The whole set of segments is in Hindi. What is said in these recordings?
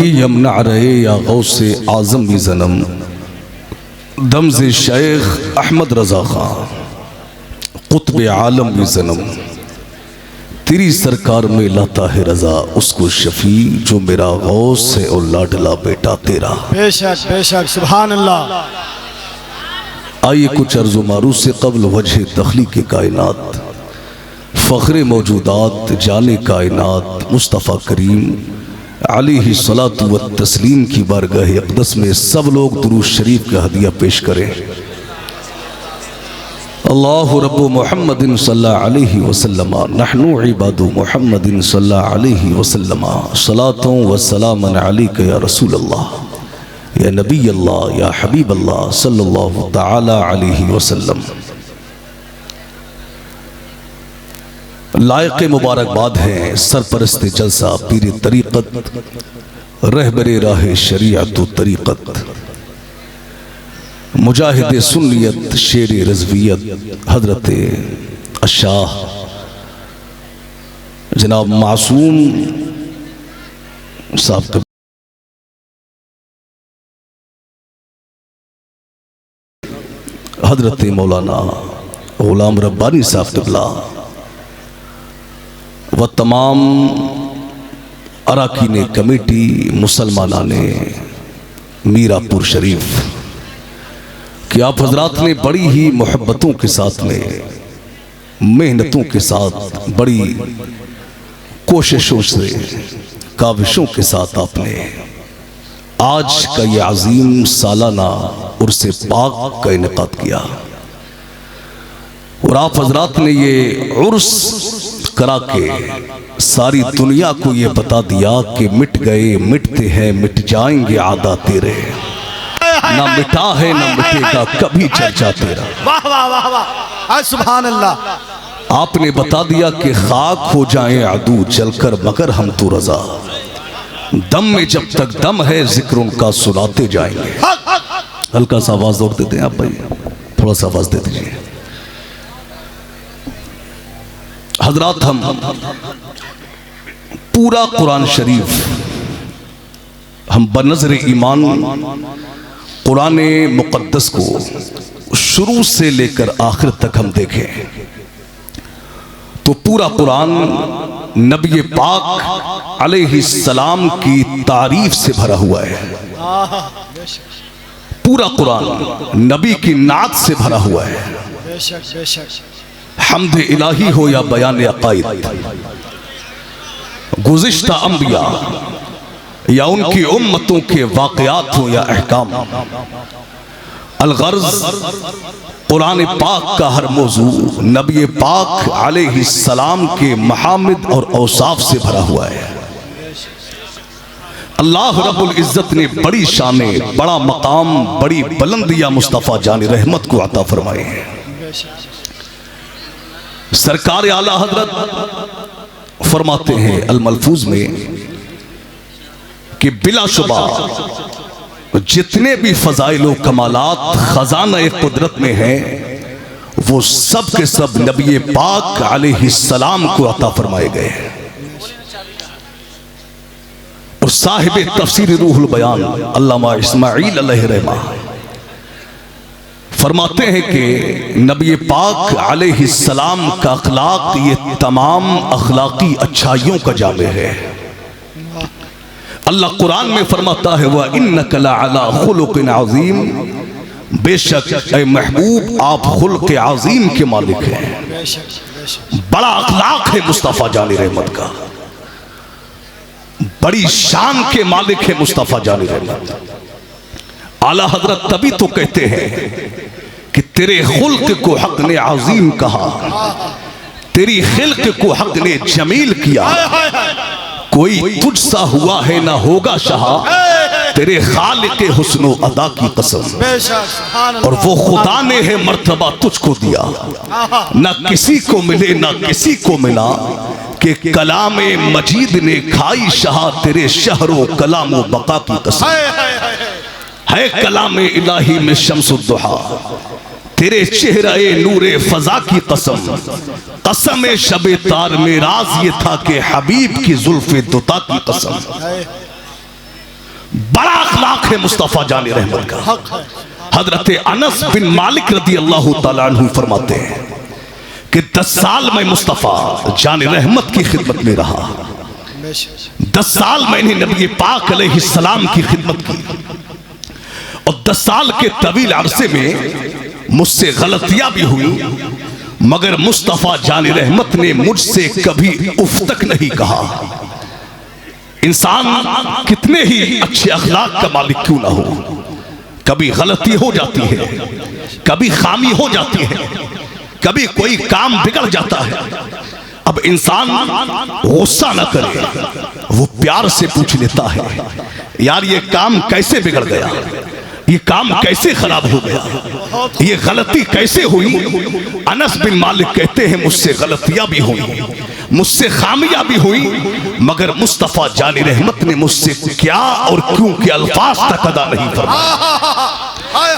यमना रहे या गौसे आज़म भी जन्म दमज़े शेख अहमद रज़ा खां कुतुब आलम भी जन्म तेरी सरकार में लाता है रज़ा उसको शफी जो मेरा गौस है और लाडला बेटा तेरा। बेशक बेशक सुभान अल्लाह। आइए कुछ अर्ज़ो मारूफ से क़ब्ल वजह तख्लीक़ कायनात फ़ख्र मौजूदात जाने कायनात मुस्तफ़ा करीम अलैहि सलातु व तस्लीम की बारगाह अक़दस में सब लोग दुरूद शरीफ का हदिया पेश करें। अल्लाहु रब्बु मुहम्मदिन सल्लल्लाहु अलैहि वसल्लम नहनु इबादु मुहम्मदिन सल्लल्लाहु अलैहि वसल्लम सलातों व सलामन अलैका या रसूल अल्लाह या नबी अल्लाह या हबीब अल्लाह सल्लल्लाहु तआला अलैहि वसल्लम। लायक़ मुबारकबाद हैं सरपरस्त जलसा पीर तरीक़त रहबरे राह शरीअत व तरीक़त मुजाहिद सुन्नियत शेर रज़वियत हज़रत अशाह जनाब मासूम साहब हज़रत मौलाना ग़ुलाम रब्बानी साहब क़िबला व तमाम अरकान कमेटी मुसलमाना ने मीरापुर शरीफ कि आप हजरात ने बड़ी ही मोहब्बतों के साथ में मेहनतों के साथ बड़ी कोशिशों से काविशों के साथ आपने आज का ये अजीम सालाना उर्से पाक का इनेकाद किया और आप हजरात ने ये उर्स करा के सारी दुनिया को ये बता दिया कि मिट गए मिटते हैं मिट जाएंगे आदा तेरे ना मिटा है ना मिटेगा कभी चर्चा तेरा। वाह वाह वाह वाह सुभान अल्लाह। आपने बता दिया कि खाक हो जाएं अदू जलकर मगर हम तो रजा दम में जब तक दम है जिक्र उनका सुनाते जाएंगे। हल्का सा आवाज और देते हैं आप भाई, थोड़ा सा आवाज दे दीजिए हजरात। हम पूरा कुरान शरीफ हम बनज़र ईमान कुरान मुक़द्दस को शुरू से लेकर आखिर तक हम देखें तो पूरा कुरान नबी पाक अलैहिस्सलाम की तारीफ से भरा हुआ है। पूरा कुरान नबी की नात से भरा हुआ है। बेशक बेशक हम्द इलाही हो या बयान अक़ाइद गुज़िश्ता अंबिया या उनकी उम्मतों के वाक़यात हो या अहकाम अलगर्ज़ कुरान पाक का हर मौजू नबी पाक अलैहिस्सलाम के महामिद और औसाफ से भरा हुआ है। अल्लाह रब्बुल इज़्ज़त ने बड़ी शाने बड़ा मकाम बड़ी बुलंदियां मुस्तफ़ा जान रहमत को अता फरमाए हैं। सरकार आला हजरत फरमाते हैं अल मलफूज में कि बिलाशुबा जितने भी फ़ज़ाइल कमालात खजाना कुदरत में हैं वो सब के सब नबी पाक अलैहिस्सलाम को अता फरमाए गए हैं। और साहिब तफसीर रूहुल बयान अल्लामा इस्माइल अलैहि रहमा फरमाते हैं कि नबी पाक अलैहिस्सलाम का अखलाक ये तमाम अखलाकी अच्छाइयों का जामे है। अल्लाह कुरान में फरमाता है वह इन्नका लअला खुलुकिन अज़ीम, बेशक ऐ महबूब आप खुल्क़ अज़ीम के मालिक हैं। बड़ा अखलाक है मुस्तफ़ा जानी रहमत का, बड़ी शान के मालिक है मुस्तफ़ा जानी रहमत। आला हजरत तभी तो कहते हैं कि तेरे खुल्क़ को हक ने अज़ीम कहा, तेरी खिल्क़ को हक ने जमील किया। कोई तुझसा हुआ है ना होगा शाह, तेरे खालिक़ हुस्नो अदा की कसम। और वो खुदा ने है मर्तबा तुझको दिया, ना किसी को मिले ना किसी को मिला कि कलामे मजीद ने खाई शाह तेरे शहरों कलामो बका की कसम। है कलामे इलाही में शम्सुद्दुहा तेरे चेहरे नूरे फजा की कसम। कसम शबे तार में राज ये था कि हबीब की जुल्फे दुता की कसम। बड़ा अखलाक है मुस्तफा जान रहमत का। हजरत अनस बिन मालिक रदी अल्लाह तआला अन्हु फरमाते हैं कि 10 साल में मुस्तफा जान रहमत की खिदमत में रहा। 10 साल मैंने नबी पाक अलैहिस्सलाम की खिदमत की और 10 साल के तवील अरसे में मुझसे गलतियां भी हुई, मगर मुस्तफा जान रहमत ने मुझसे कभी उफ तक नहीं कहा। इंसान कितने ही अच्छे अखलाक का मालिक क्यों ना हो, कभी गलती हो जाती है, कभी खामी हो जाती है, कभी कोई काम बिगड़ जाता है। अब इंसान गुस्सा न करे, वो प्यार से पूछ लेता है, यार ये काम कैसे बिगड़ गया, ये काम कैसे खराब हो गया, ये गलती कैसे हुई। अनस बिन मालिक कहते हैं मुझसे गलतियां भी हुई, मुझसे खामियां भी हुई, मगर मुस्तफा जानी रहमत ने मुझसे क्या और क्यों के अल्फाज तक अदा नहीं फरमाया।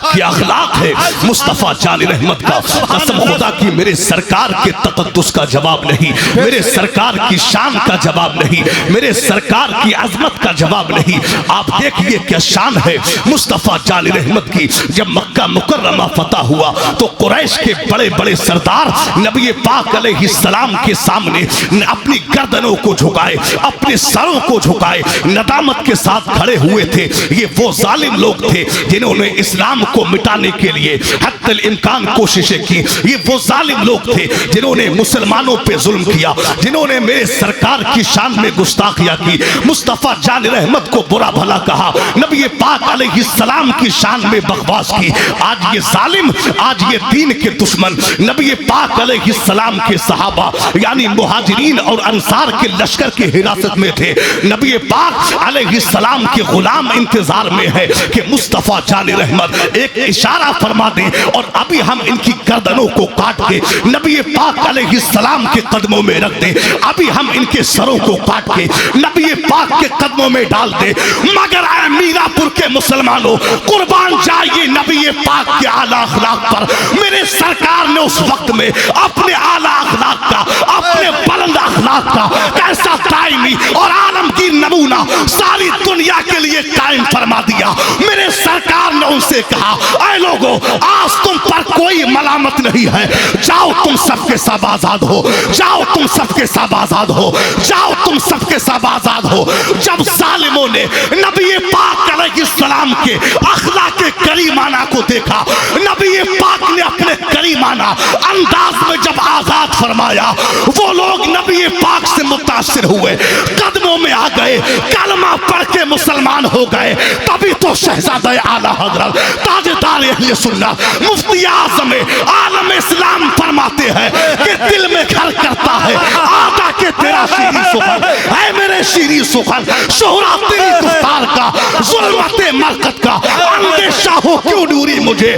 क्या अखलाक है मुस्तफा जानी रहमत का। कसम खुदा की मेरे सरकार के तकद्दुस का जवाब नहीं, मेरे सरकार की शान का जवाब नहीं, मेरे सरकार की अजमत का जवाब नहीं। आप देखिए क्या शान है मुस्तफा जानी रहमत की। जब मक्का मुकर्रमा फतह हुआ तो कुरैश के बड़े बड़े सरदार नबी पाक अलैहिस्सलाम के सामने अपनी गर्दनों को झुकाए, अपने सरों को झुकाए, नदामत के साथ खड़े हुए थे। ये वो जालिम लोग थे जिन्होंने इस्लाम को मिटाने के लिए हत्तल इम्कान कोशिशें की। ये वो जालिम लोग थे जिन्होंने मुसलमानों पे जुल्म किया, जिन्होंने मेरे सरकार की शान में गुस्ताखियां की, मुस्तफा जान रहमत को बुरा भला कहा, नबी पाक अलैहिस्सलाम की शान में बकवास की। आज ये जालिम, आज ये दीन के दुश्मन नबी पाक अलैहिस्सलाम के सहाबा यानी मुहाजिरीन और अंसार के लश्कर की हिरासत में थे। नबी पाक अलैहिस्सलाम के गुलाम इंतजार में है कि मुस्तफा जान रहमत एक इशारा फरमा दे और अभी हम इनकी गर्दनों को काट के नबी पाक अलैहिस्सलाम के कदमों में रख दे, अभी हम इनके सरों को काट के नबी पाक के कदमों में डाल दे। मगर आए मीरापुर के मुसलमानों, कुर्बान जाइए नबी पाक के आला अखलाक पर। मेरे सरकार ने उस वक्त में अपने आला अखलाक का, अपने बुलंद अखलाक का कैसा कायमी और आलमगीर नमूना सारी दुनिया के लिए कायम फरमा दिया। मेरे सरकार ने उनसे कहा, ऐ लोगों, आज तुम पर कोई मलामत नहीं है, जाओ तुम सबके सब आजाद हो, जाओ तुम सबके सब आजाद हो, जाओ तुम सबके सब आजाद हो। जब जालिमों ने नबी पाक अलैहिस्सलाम के अखलाक करीमाना को देखा, नबी पाक ने अपने करीमाना अंदाज में जब आजाद फरमाया, वो लोग नबी पाक से मुतासिर हुए, कदमों में आ गए, कलमा पढ़ के मुसलमान हो गए। तभी तो शहजादा आला हजरत ताजदार अहले सुन्नत मुफ्ती आज़म आलम इस्लाम फरमाते हैं कि दिल में घर करता है आका के तेरा शीरी सुखन है, मेरे शीरी सुखन शोहरा तेरी गुफ्तार का, जुल्मते मरकत का अंदेशा हो क्यों दूरी मुझे,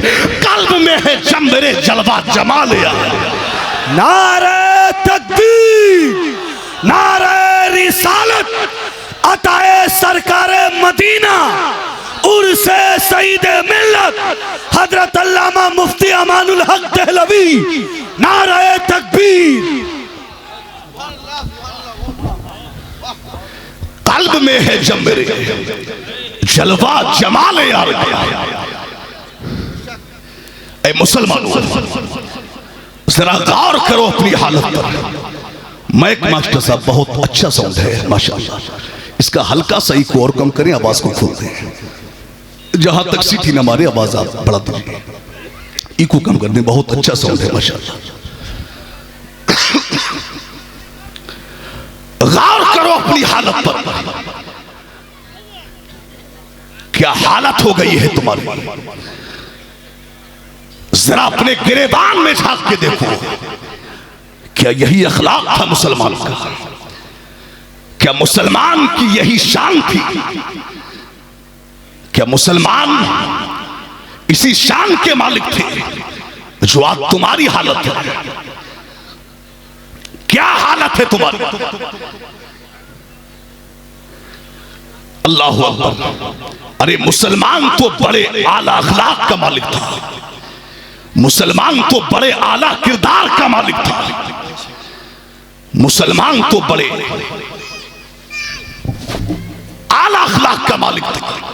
कल्ब में है जब मेरे जलवा जमा लिया। नारे तकबीर, नारे रिसालत, अताए सरकारे मदीना, उर्से सईद मिल्लत हजरत अल्लामा मुफ्ती अमानुल हक दहलवी। नारे तकबीर। कल्ब में है जब मेरे जलवा जमाल यार। ऐ मुसलमानों, जरा गौर करो अपनी हालत पर। माइक मास्टर साहब बहुत अच्छा साउंड है माशाअल्लाह, इसका हल्का सा इको और कम करें, आवाज को खोल दें, जहां तक सीटी न मारे आवाज आप बढ़ा दीजिए, इको कम कर दें, बहुत अच्छा साउंड है माशाअल्लाह। गौर करो अपनी हालत पर, क्या हालत हो गई है तुम्हारी। जरा अपने गिरेबान में झांक के देखो, क्या यही अखलाक था मुसलमान का, क्या मुसलमान की यही शान थी, क्या मुसलमान इसी शान के मालिक थे जो आज तुम्हारी हालत है। क्या हालत है तुम्हारी। अल्लाह हू अकबर। अरे मुसलमान तो बड़े आला अखलाक का मालिक था, मुसलमान तो बड़े आला किरदार का मालिक था, मुसलमान तो बड़े आला अखलाक का मालिक थे।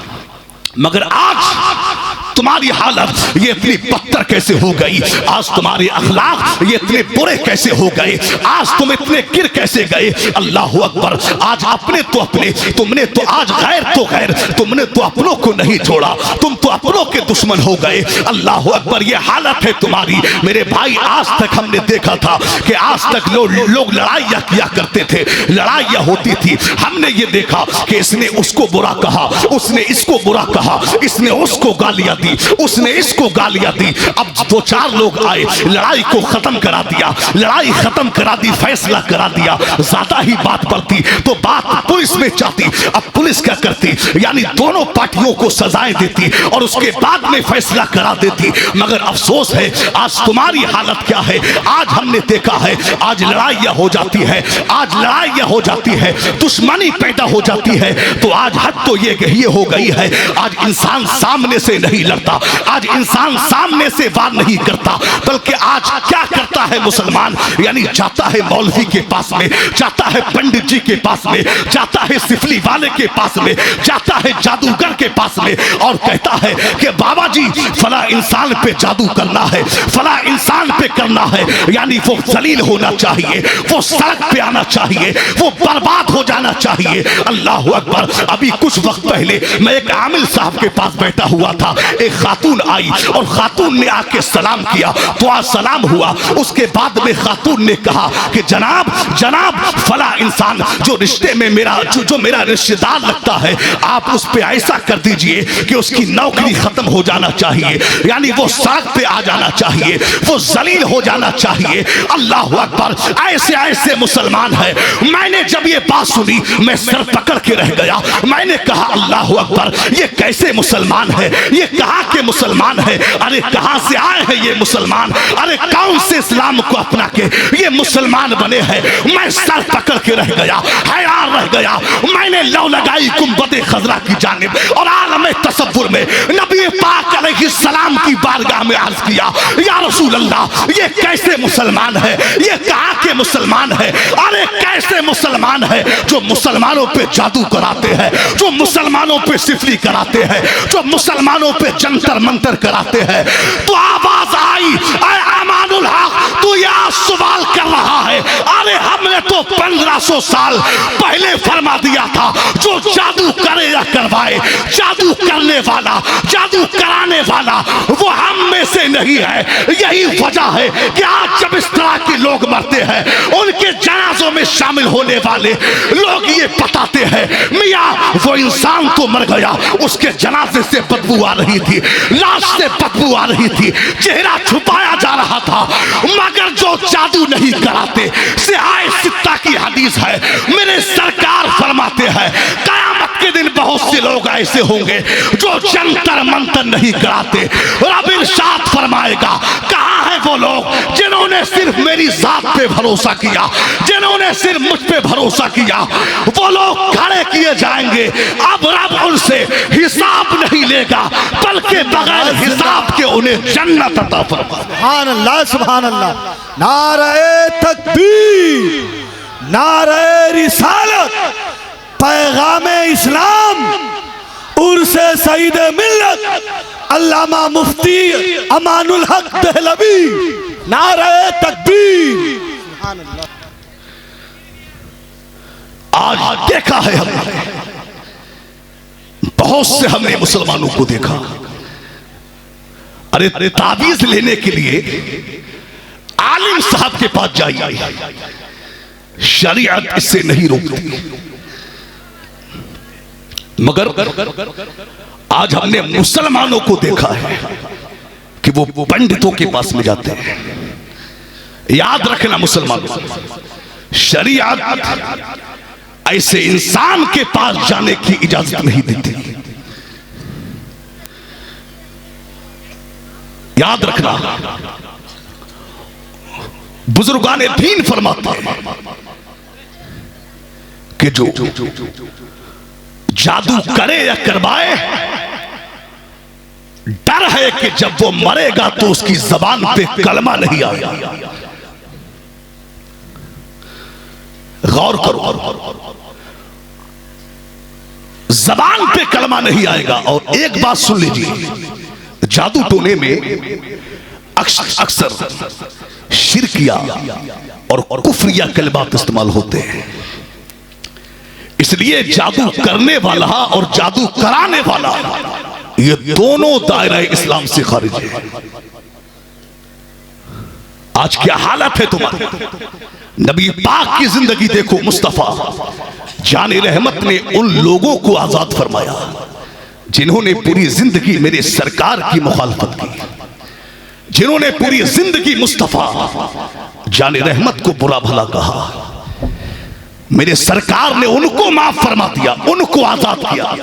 मगर आज तुम्हारी हालत ये इतनी पत्थर कैसे हो गई? आज तुम्हारे अखलाक ये इतने बुरे कैसे हो गए? आज तुम इतने गिर कैसे गए? अल्लाह अकबर। आज अपने तो अपने, तुमने तो आज गैर तो गैर, तुमने तो अपनों को नहीं छोड़ा, तुम तो अपनों के दुश्मन हो गए। अल्लाह अकबर। ये हालत है तुम्हारी मेरे भाई। आज तक हमने देखा था कि आज तक लोग लड़ाइयाँ किया करते थे, लड़ाइयाँ होती थी। हमने ये देखा कि इसने उसको बुरा कहा, उसने इसको बुरा कहा, इसने उसको गालियां दी, उसने इसको गालियां दी। अब दो चार लोग आए, लड़ाई को खत्म करा दिया, लड़ाई खत्म करा दी, फैसला करा दिया। ज्यादा ही बात पड़ती तो बात पुलिस में जाती। अब पुलिस क्या करती? यानी दोनों पार्टियों को सजाएं देती और उसके बाद में फैसला करा देती। मगर अफसोस है आज तुम्हारी हालत क्या है? आज हमने देखा है आज लड़ाइयां हो जाती है, आज लड़ाइयां हो जाती है, दुश्मनी पैदा हो जाती है। तो आज हद तो ये हो गई है, आज इंसान सामने से नहीं लड़ता, आज इंसान सामने से वार नहीं करता, बल्कि आज क्या करता है मुसलमान? यानी जाता है मौलवी के पास में, जाता है पंडित जी के पास में, जाता है सिफली वाले के पास में, जाता है जादूगर के पास में और कहता है कि बाबा जी फला इंसान पे जादू करना है, फला इंसान पे करना है। यानी वो जलील होना चाहिए, वो सड़क पे आना चाहिए, वो बर्बाद हो जाना चाहिए। अल्लाह अकबर। अभी कुछ वक्त पहले मैं एक आमिल साहब के पास बैठा हुआ था, एक खातून आई और खातून ने आके सलाम किया, तो आज सलाम हुआ। उसके बाद में खातून ने कहा कि जनाब जनाब फला इंसान जो रिश्ते में मेरा जो मेरा रिश्तेदार लगता है, आप उस पे ऐसा कर दीजिए कि उसकी नौकरी खत्म हो जाना चाहिए, यानी वो सड़क पे आ जाना चाहिए, वो जलील हो जाना चाहिए। अल्लाह अकबर। ऐसे ऐसे मुसलमान है। मैंने जब ये बात सुनी मैं सर पकड़ के रह गया। मैंने कहा अल्लाह अकबर, ये कैसे मुसलमान है? ये कहां के मुसलमान है? अरे कहां से आए हैं ये मुसलमान? अरे कौन से इस्लाम को अपना के ये मुसलमान बने हैं? मैं सर पकड़ के रह गया, हैरान रह गया। मैंने लौ लगाई गुंबद खजरा की जानिब और आलम तसव्वुर में नबी पाक अलैहिस्सलाम की बारगाह में अर्ज किया, या रसूल अल्लाह, ये कैसे मुसलमान है? ये कहां के मुसलमान है? अरे कैसे मुसलमान है जो मुसलमानों पे जादू कराते हैं, जो मुसलमानों पे सिफली कराते हैं, जो मुसलमानों पे जंतर मंतर कराते हैं। तो आवाज आई, अमानुल हक तू यह सवाल कर रहा है? अरे हमने तो 1500 साल पहले फरमा दिया था, जो जादू करे या करवाए, जादू करने वाला, जादू कराने वाला वो हम में से नहीं है। यही वजह है कि आज जब इस तरह के लोग मरते हैं, उनके जनाजों में शामिल होने वाले लोग ये बताते हैं, मियां वो इंसान तो मर गया, उसके जनाजे से बदबू आ रही थी, लाश से बदबू आ रही थी, चेहरा छुपाया जा रहा था, मगर जो जादू नहीं कराते। सिहाए सित्ता की हदीस है, मेरे सरकार फरमाते हैं कयामत के दिन बहुत से लोग ऐसे होंगे जो जंतर मंतर नहीं कराते। रब इरशाद फरमाएगा, कहां है वो लोग जिन्होंने सिर्फ मेरी जात पे भरोसा किया, जिन्होंने सिर्फ मुझ पे भरोसा किया? वो लोग खड़े किए जाएंगे। अब रब उनसे हिसाब नहीं लेगा, बल्कि बगैर हिसाब के उन्हें जन्नत अता फरमाएगा। सुभान अल्लाह, सुभान अल्लाह। नारे तकबीर, नारे रिसालत, पैगामे इस्लाम, उर्से सईद मिल्लत अल्लामा मुफ्ती अमानुल हक दहलवी। नारे तकबीर। आज देखा है हमने, बहुत से हमने मुसलमानों को देखा, अरे ताबीज लेने के लिए आलिम साहब के पास जाइए, शरीयत इससे नहीं रोकती। मगर आज हमने मुसलमानों को देखा है कि वो पंडितों के पास में जाते हैं। याद रखना मुसलमानों, शरीयत ऐसे इंसान के पास जाने की इजाजत नहीं देती। याद रखना, बुजुर्गाने दीन फरमाते कि जो जादू करे या करवाए, डर है कि जब वो मरेगा तो उसकी जबान पे कलमा नहीं आएगा। गौर करो, जबान पे कलमा नहीं आएगा। और एक बात सुन लीजिए, जादू टोने में अक्सर शिरकिया और कुफ्रिया कलमात इस्तेमाल होते हैं। इसलिए जादू करने वाला और जादू कराने वाला ये दोनों दायरा इस्लाम से खारिज है। आज क्या हालत है तुम्हारी? नबी पाक की जिंदगी देखो। मुस्तफा जान रहमत ने उन लोगों को आजाद फरमाया जिन्होंने पूरी जिंदगी मेरे सरकार की मुखालफत की, जिन्होंने पूरी जिंदगी मुस्तफा जान रहमत को बुरा भला कहा। मेरे सरकार ने उनको माफ फरमा दिया, उनको आजाद किया।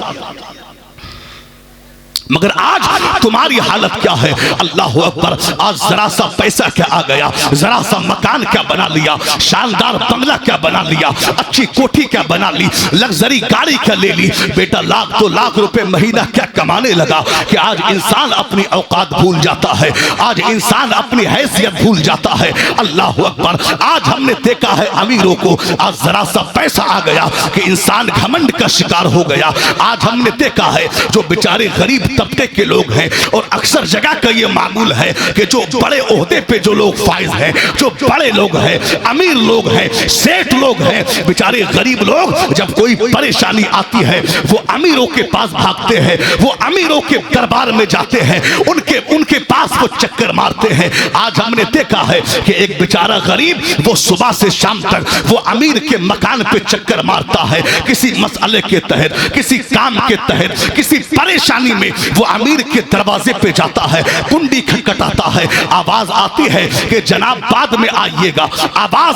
मगर आज तुम्हारी हालत क्या है? अल्लाह अकबर। आज जरा सा पैसा क्या आ गया, जरा सा मकान क्या बना लिया, शानदार बंगला क्या बना लिया, अच्छी कोठी क्या बना ली, लग्जरी गाड़ी क्या ले ली। बेटा लाख 2 लाख रुपए महीना क्या कमाने लगा कि आज इंसान अपनी औकात भूल जाता है, आज इंसान अपनी हैसियत भूल जाता है। अल्लाह अकबर। आज हमने देखा है अमीरों को, आज जरा सा पैसा आ गया कि इंसान घमंड का शिकार हो गया। आज हमने देखा है जो बेचारे गरीब तबके के लोग हैं, और अक्सर जगह का ये मामूल है कि जो बड़े ओहदे पे जो लोग फाइज हैं, जो बड़े लोग हैं, अमीर लोग हैं, सेठ लोग हैं, बेचारे गरीब लोग जब कोई परेशानी आती है वो अमीरों के पास भागते हैं, वो अमीरों के दरबार में जाते हैं, उनके पास वो चक्कर मारते हैं। आज हमने देखा है कि एक बेचारा गरीब वो सुबह से शाम तक वो अमीर के मकान पे चक्कर मारता है, किसी मसले के तहत, किसी काम के तहत, किसी परेशानी में वो अमीर के दरवाजे पे जाता है, कुंडी खटखटाता है, आवाज आती है कि जनाब बाद में आइएगा। आवाज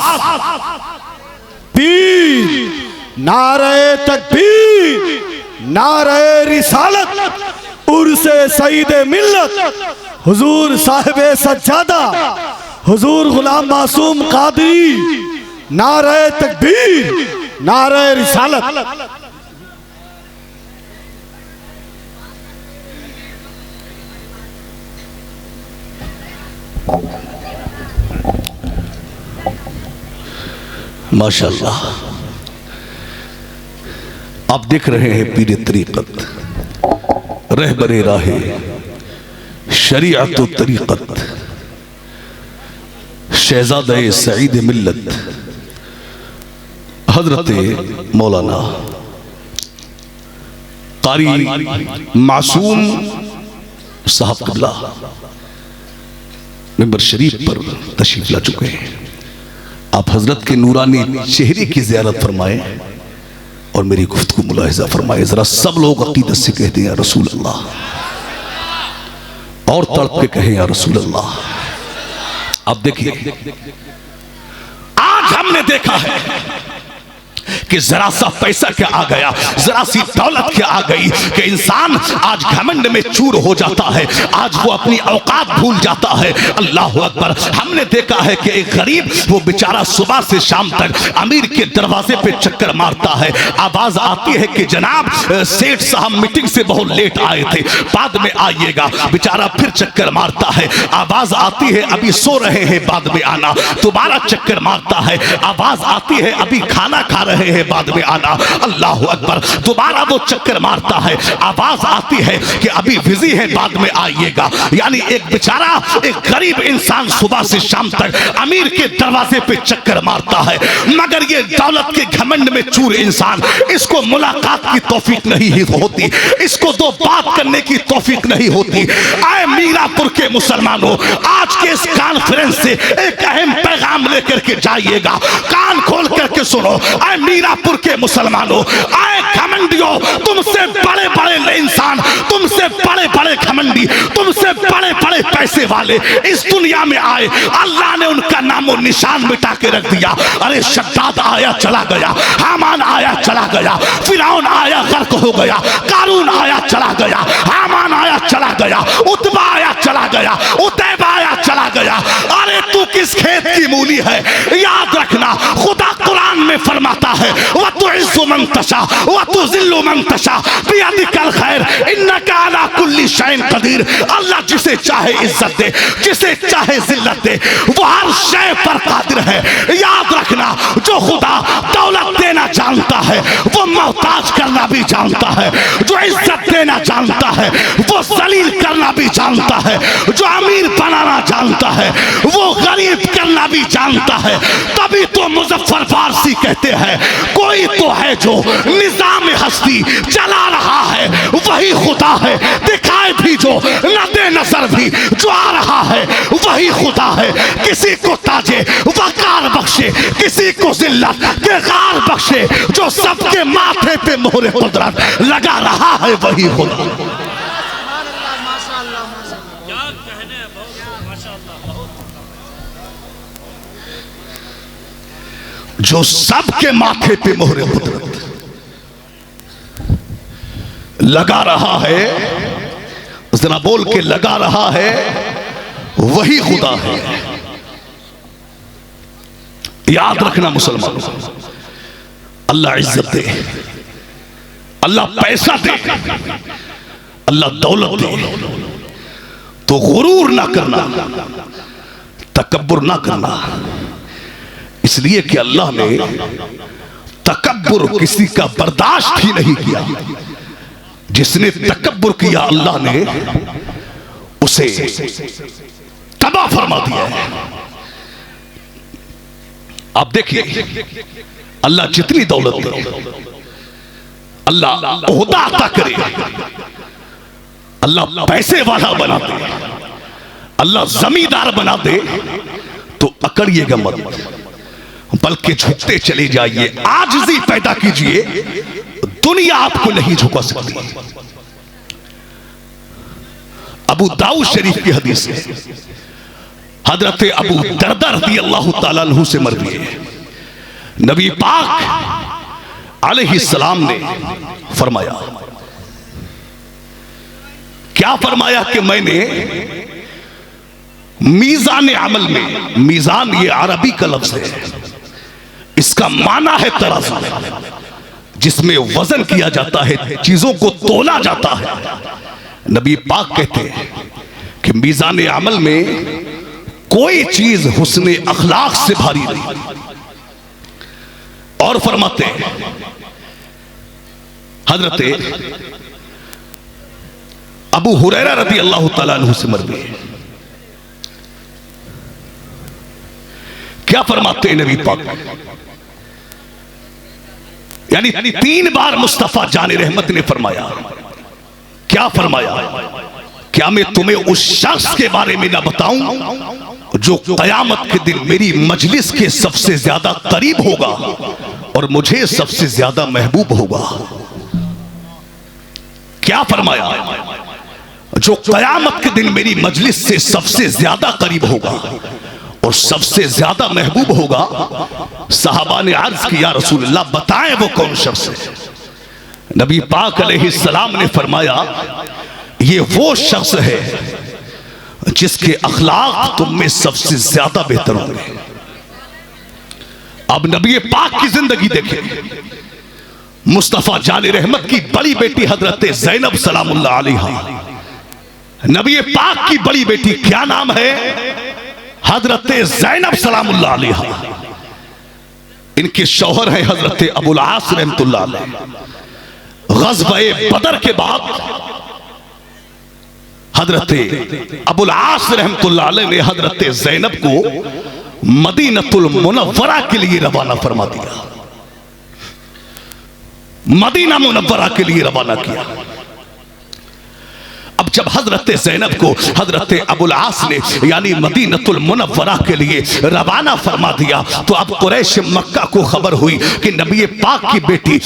पीर, नारे तकबीर, नारे रिसालत, उर्से सईद मिल्लत, हुजूर साहिबे सज्जादा, हुजूर गुलाम मासूम कादरी, नारे तकबीर, नारे रिसालत। माशाअल्लाह। आप देख रहे हैं पीर तरीक़त, रहबरे राहे, शरीअत व तरीक़त, शहज़ादे सईद मिल्लत हजरत मौलाना कारी मासूम साहब क़िबला मिंबर शरीफ पर तशरीफ ला चुके हैं। आप हजरत के नूरानी चेहरे की ज़ियारत फरमाएं और मेरी गुफ्तगू मुलाहिज़ा फरमाएं। जरा सब लोग अकीदत से कहते हैं या रसूल अल्लाह, और तड़प के कहें या रसूल अल्लाह। अब देखिए, आज हमने देखा है कि जरा सा पैसा क्या आ गया, जरा सी दौलत क्या आ गई कि इंसान आज घमंड में चूर हो जाता है, आज वो अपनी औकात भूल जाता है। अल्लाह अकबर। हमने देखा है कि एक गरीब वो बेचारा सुबह से शाम तक अमीर के दरवाजे पे चक्कर मारता है, आवाज आती है कि जनाब सेठ साहब मीटिंग से बहुत लेट आए थे, बाद में आइएगा। बेचारा फिर चक्कर मारता है, आवाज आती है अभी सो रहे हैं, बाद में आना। दोबारा चक्कर मारता है, आवाज आती है अभी खाना खा रहे हैं, बाद में आना। अल्लाह अकबर। दोबारा वो चक्कर मारता है, आवाज आती है कि अभी बिजी है, बाद में आइएगा। यानी एक बेचारा, एक गरीब इंसान सुबह से शाम तक अमीर के दरवाजे पे चक्कर मारता है, मगर ये दौलत के घमंड में चूर इंसान, इसको मुलाकात की तौफीक नहीं होती, इसको दो बात करने की तौफीक नहीं होती। आए मीरापुर के मुसलमानों, आज के इस कॉन्फ्रेंस से एक अहम पैगाम लेकर के जाइएगा, कान खोल करके सुनो। आए मीरापुर के मुसलमानों, आए घमंडियों, तुमसे बड़े बड़े इंसान, तुमसे बड़े बड़े घमंडी, तुमसे बड़े बड़े पैसे वाले इस दुनिया में आए, अल्लाह ने उनका नामो निशान मिटा के रख दिया। अरे शद्दाद आया चला गया, हामान आया चला गया, फिरौन आया गर्क हो गया, कारून आया चला गया, हामान आया चला गया, उतबा आया चला गया, उतैबा आया चला गया। अरे तू किस खेत की मूली है? याद रखना, खुदा कुरान में फरमाता है, व तुइज़्ज़ु मन तशा व तुज़िल्लु मन तशा बियदिकल खैर इन्नका अला कुल्लि कुल्ली शैइन कदीर। अल्लाह जिसे चाहे इज्जत दे, जिसे चाहे जिल्लत दे, वो हर शय पर कादिर है। याद रखना, जो खुदा दौलत देना जानता है वो मोहताज करना भी जानता है, जो इज्जत देना जानता है वो जलील करना भी जानता है, जो अमीर बनाना जानता है वो गरीब करना भी जानता है। तभी तो मुजफ्फर फारसी कहते हैं, कोई तो है जो निजाम हस्ती चला रहा है, वही खुदा है। दिखाए भी जो न दे नजर भी जो आ रहा है, वही खुदा है। किसी को ताजे वकार बख्शे, किसी को जिल्लत के गार बख्शे, जो सबके माथे पे मोहरे कुदरत लगा रहा है, वही खुदा। जो सबके माथे पे मोहरे कुदरत लगा रहा है, जरा बोल के लगा रहा है, वही खुदा है। याद रखना मुसलमानों, अल्लाह इज्जत दे, अल्लाह पैसा दे, अल्लाह दौलत दे, तो गुरूर ना करना, तकब्बुर ना करना। इसलिए कि अल्लाह ने तकब्बुर किसी का बर्दाश्त ही नहीं किया। जिसने तकब्बुर किया अल्लाह ने उसे तबाह फरमा दिया है। आप देखिए, अल्लाह जितनी दौलत दे, अल्लाह ओहदा अता करे, अल्लाह पैसे वाला बना दे, अल्लाह जमींदार बना दे, तो अकड़िएगा मत, बल्कि झुकते चले जाइए, आजिज़ी पैदा कीजिए। दुनिया आपको नहीं झुका सकती। अबू दाऊद शरीफ की हदीस है, हजरत अबू दरदा रज़ियल्लाहु ताला अन्हु से मरवी है। नबी पाक अलैहिस्सलाम ने फरमाया, क्या फरमाया कि मैंने मीज़ान अमल में, मीज़ान ये अरबी का लफ्ज़ है, इसका माना है तराजू, जिसमें वजन किया जाता है, चीजों को तोला जाता है। नबी पाक कहते हैं कि मीज़ान अमल में कोई चीज हुस्ने अखलाक से भारी नहीं। और फरमाते हैं हजरत अबू हुरैरा रज़ियल्लाहु ताला अन्हु से मरवी है, क्या फरमाते हैं नबी पाक, यानी 3 बार मुस्तफा जाने रहमत ने फरमाया, क्या फरमाया, क्या मैं तुम्हें उस शख्स के बारे में ना बताऊं जो कयामत के दिन मेरी मजलिस के सबसे ज्यादा करीब होगा और मुझे सबसे ज्यादा महबूब होगा। क्या फरमाया, जो कयामत के दिन मेरी मजलिस से सबसे ज्यादा करीब होगा और सबसे ज्यादा महबूब होगा। सहाबा ने अर्ज किया, रसूलुल्लाह बताएं वो कौन शख्स है। नबी पाक अलैहिस्सलाम ने फरमाया, ये वो शख्स है जिसके अखलाक तुम में सबसे ज्यादा बेहतर होंगे। अब नबी पाक की जिंदगी देखें, मुस्तफा जाने रहमत की बड़ी बेटी हजरत ज़ैनब सलामुल्लाह अलैहा, नबी पाक की बड़ी बेटी, क्या नाम है, हजरत ज़ैनब सलामुल्लाह अलैहा। इनके शौहर हैं हजरत अबुल आस रहमतुल्लाह अलैह। ग़ज़वा बदर के बाद हजरत अबुल आस रहमतुल्लाह अलैह ने हजरत ज़ैनब को मदीनतुल मुनव्वरा के लिए रवाना फरमा दिया, मदीना मुनव्वरा के लिए रवाना किया। अब जब हजरत ज़ैनब को हजरत अबुल आस ने यानी मदीनतुल मुनव्वरा के लिए रवाना फरमा दिया, तो अब कुरैश मक्का को खबर हुई कि नबी पाक की बेटी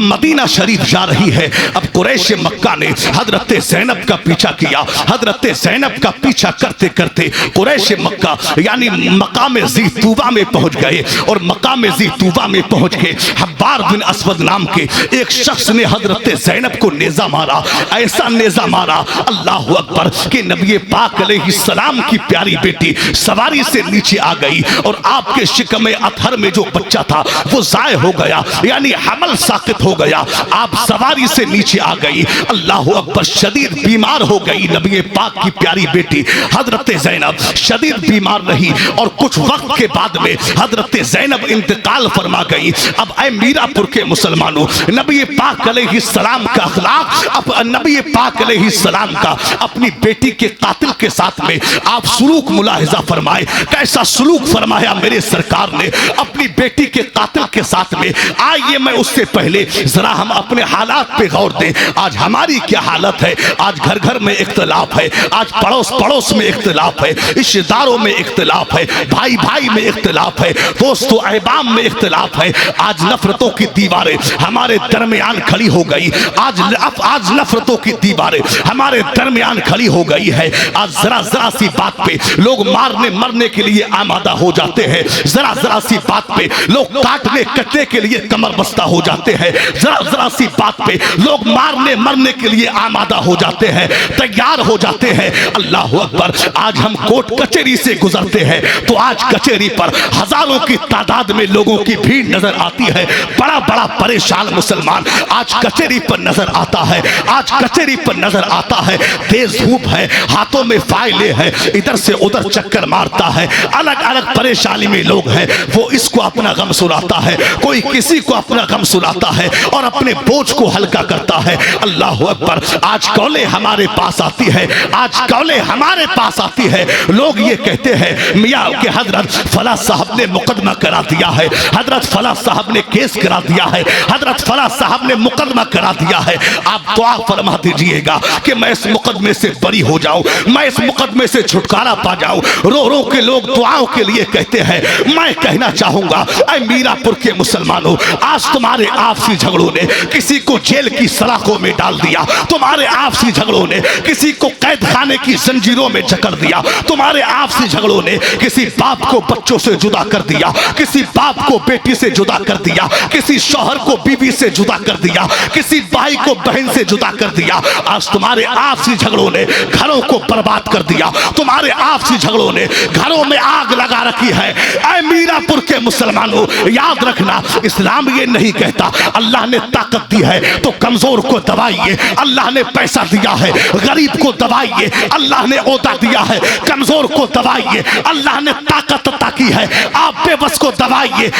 मदीना शरीफ जा रही है। अब कुरैश मक्का ने हजरत ज़ैनब का पीछा किया। हजरत ज़ैनब का पीछा करते करते कुरैश मक्का यानी मकाम ज़ी तूबा में पहुंच गए, और मकाम ज़ी तूबा में पहुंच के हब्बार बिन अस्वद नाम के एक शख्स ने हजरत ज़ैनब को नेजा मारा। ऐसा नेजा मारा अल्लाह अकबर कि नबी पाक अलैहिस्सलाम की प्यारी बेटी सवारी से नीचे आ गई और आपके शिकम अतहर में जो बच्चा था वो जाय हो गया, यानी हमल साकित हो गया। आप सवारी से नीचे आ गई, अल्लाह अकबर, शदीद बीमार हो गई नबी पाक की प्यारी बेटी हजरत ज़ैनब शदीद बीमार रही और कुछ वक्त के बाद में हजरत ज़ैनब इंतकाल फरमा गई। अब ऐ मीरापुर के मुसलमानों, नबी पाक अलैहिस्सलाम का अखलाक, नबी पाक अलैहिस्सलाम का अपनी बेटी के कातिल के साथ में आप सुलूक मुलाहिजा फरमाए। कैसा सुलूक फरमाया मेरे सरकार ने अपनी बेटी के कातिल के साथ में। आइए मैं उससे पहले जरा हम अपने हालात पे गौर दें। आज हमारी क्या हालत है? आज घर घर में इख्तिलाफ है, आज पड़ोस पड़ोस में इख्तिलाफ है, रिश्तेदारों में इख्तिलाफ है, भाई भाई में इख्तिलाफ है, दोस्तों अहबाब में इख्तिलाफ है। आज नफरतों की दीवारें हमारे दरमियान खड़ी हो गई। आज नफरतों की दीवारें हमारे दरमियान खड़ी हो गई है। आज जरा जरा सी बात पे लोग मारने मरने के लिए आमादा हो जाते हैं। जरा जरा सी बात पे लोग काटने कटने के लिए कमर बस्ता हो जाते हैं। जरा जरा सी बात पे लोग मारने मरने के लिए आमादा हो जाते हैं, तैयार हो जाते हैं। अल्लाह अकबर, आज हम कोर्ट कचहरी से गुजरते हैं तो आज कचहरी पर हजारों की तादाद में लोगों की भीड़ नजर आती है। बड़ा बड़ा परेशान मुसलमान आज कचहरी पर नजर आता है, आज कचहरी पर नजर आता है। तेज धूप है, हाथों में फाइलें हैं, इधर से उधर चक्कर मारता है। अलग अलग परेशानी में लोग हैं, वो इसको अपना गम सुनाता है, कोई किसी को अपना गम सुनाता है और अपने बोझ को हल्का करता है। अल्लाह अकबर, आज कौले हमारे पास आती है, आज कौले हमारे पास आती है। लोग ये कहते हैं मियाँ के हजरत फला साहब ने मुकदमा करा दिया है, हजरत फला साहब ने केस करा दिया है, हजरत फला साहब ने मुकदमा करा दिया है। आप दुआ फरमा दीजिएगा कि मैं इस मुकदमे से बरी हो जाऊं, मैं इस मुकदमे से छुटकारा पा जाऊं। रो रो के लोग दुआओं के लिए कहते हैं। मैं कहना चाहूंगा ऐ मीरापुर के मुसलमानों, आज तुम्हारे आपसी झगड़ों ने किसी को जेल की सलाखों में डाल दिया, तुम्हारे आपसी झगड़ों ने किसी को कैद खाने की जंजीरों में जकड़ दिया, तुम्हारे आपसी झगड़ों ने किसी बाप को बच्चों से जुदा कर दिया, किसी बाप को बेटी से जुदा कर दिया, किसी शौहर को बीवी से जुदा कर दिया, किसी भाई को बहन से जुदा कर दिया। आज तुम्हारे आपसी झगड़ों ने घरों को बर्बाद कर दिया, तुम्हारे आपसी झगड़ों ने घरों में आग लगा रखी है। ऐ मीरापुर के मुसलमानों, याद रखना, इस्लाम ये नहीं कहता अल्लाह ने ताकत दी है तो कमजोर को दबाइए, अल्लाह ने पैसा दिया है गरीब को दबाइए, अल्लाह ने ओहदा दिया है कमजोर को दबाइए, अल्लाह ने ताकत अता की है आप बेबस को दबाइए।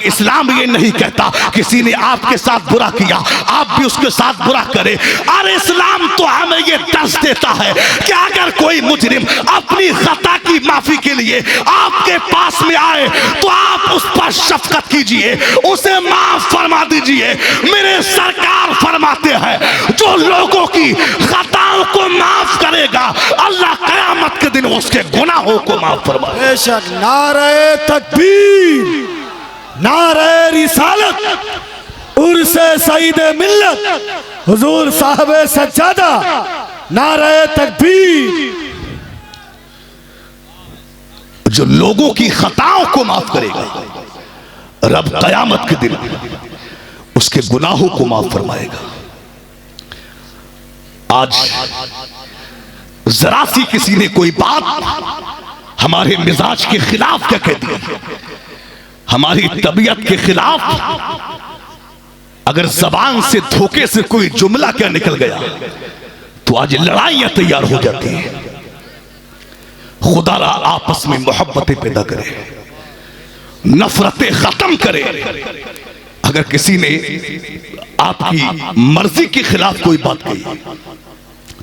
इस्लाम ये नहीं कहता किसी ने आपके साथ बुरा किया आप भी उसके साथ बुरा करें। अरे इस्लाम तो हमें ये दर्ज देता है कि अगर कोई मुजरिम अपनी खता की माफी के लिए आपके पास में आए तो आप उस पर शफकत कीजिए, उसे माफ फरमा दीजिए। मेरे सरकार फरमाते हैं जो लोगों की खताओं को माफ करेगा अल्लाह कयामत के दिन उसके गुनाहों को माफ फरमाएगा। बेशक। नारे तकबीर, नारे रिसालत, उर्से सईद मिल्लत हुजूर साहब सज्जादा, नारे तकबीर। जो लोगों की खताओं को माफ करेगा रब कयामत के दिन उसके गुनाहों को माफ फरमाएगा। आज जरा सी किसी ने कोई बात हमारे मिजाज के खिलाफ क्या कह दिया, हमारी तबीयत के खिलाफ अगर जबान से धोखे से कोई जुमला क्या निकल गया तो आज लड़ाइयां तैयार हो जाती हैं। खुदा आपस में मोहब्बतें पैदा करे, नफरतें खत्म करे। अगर किसी ने आपकी मर्जी के खिलाफ कोई बात कही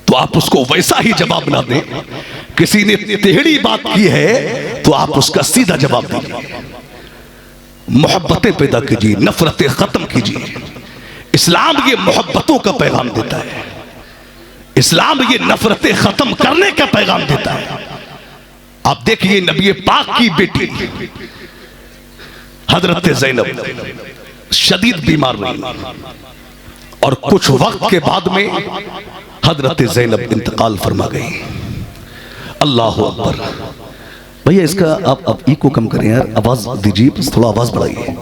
तो आप उसको वैसा ही जवाब ना दें। किसी ने टेढ़ी बात की है तो आप उसका सीधा जवाब दीजिए। मोहब्बतें पैदा कीजिए, नफरतें खत्म कीजिए। इस्लाम ये मोहब्बतों का पैगाम देता है, इस्लाम ये नफरतें खत्म करने का पैगाम देता है। आप देखिए नबी पाक की बेटी हजरत ज़ैनब शदीद बीमार रही और कुछ वक्त के बाद में हजरत ज़ैनब इंतकाल फरमा गई। अल्लाह अकबर। भैया इसका आप इको कम करें यार, आवाज दीजिए, बस थोड़ा आवाज बढ़ाइए,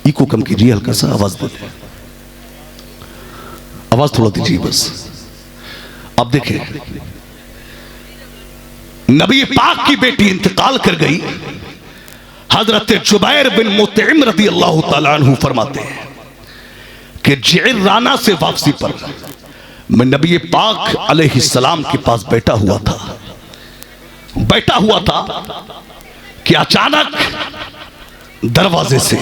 इको कम कीजिए, हल्का सा आवाज दीजिए, आवाज थोड़ा दीजिए बस। अब देखिए, नबी पाक की बेटी इंतकाल कर गई। हजरत जुबैर बिन मुतइम रज़ी अल्लाह तआला अन्हु फरमाते हैं कि जि'राना से वापसी पर मैं नबी पाक अलैहिस्सलाम के पास बैठा हुआ था कि अचानक दरवाजे से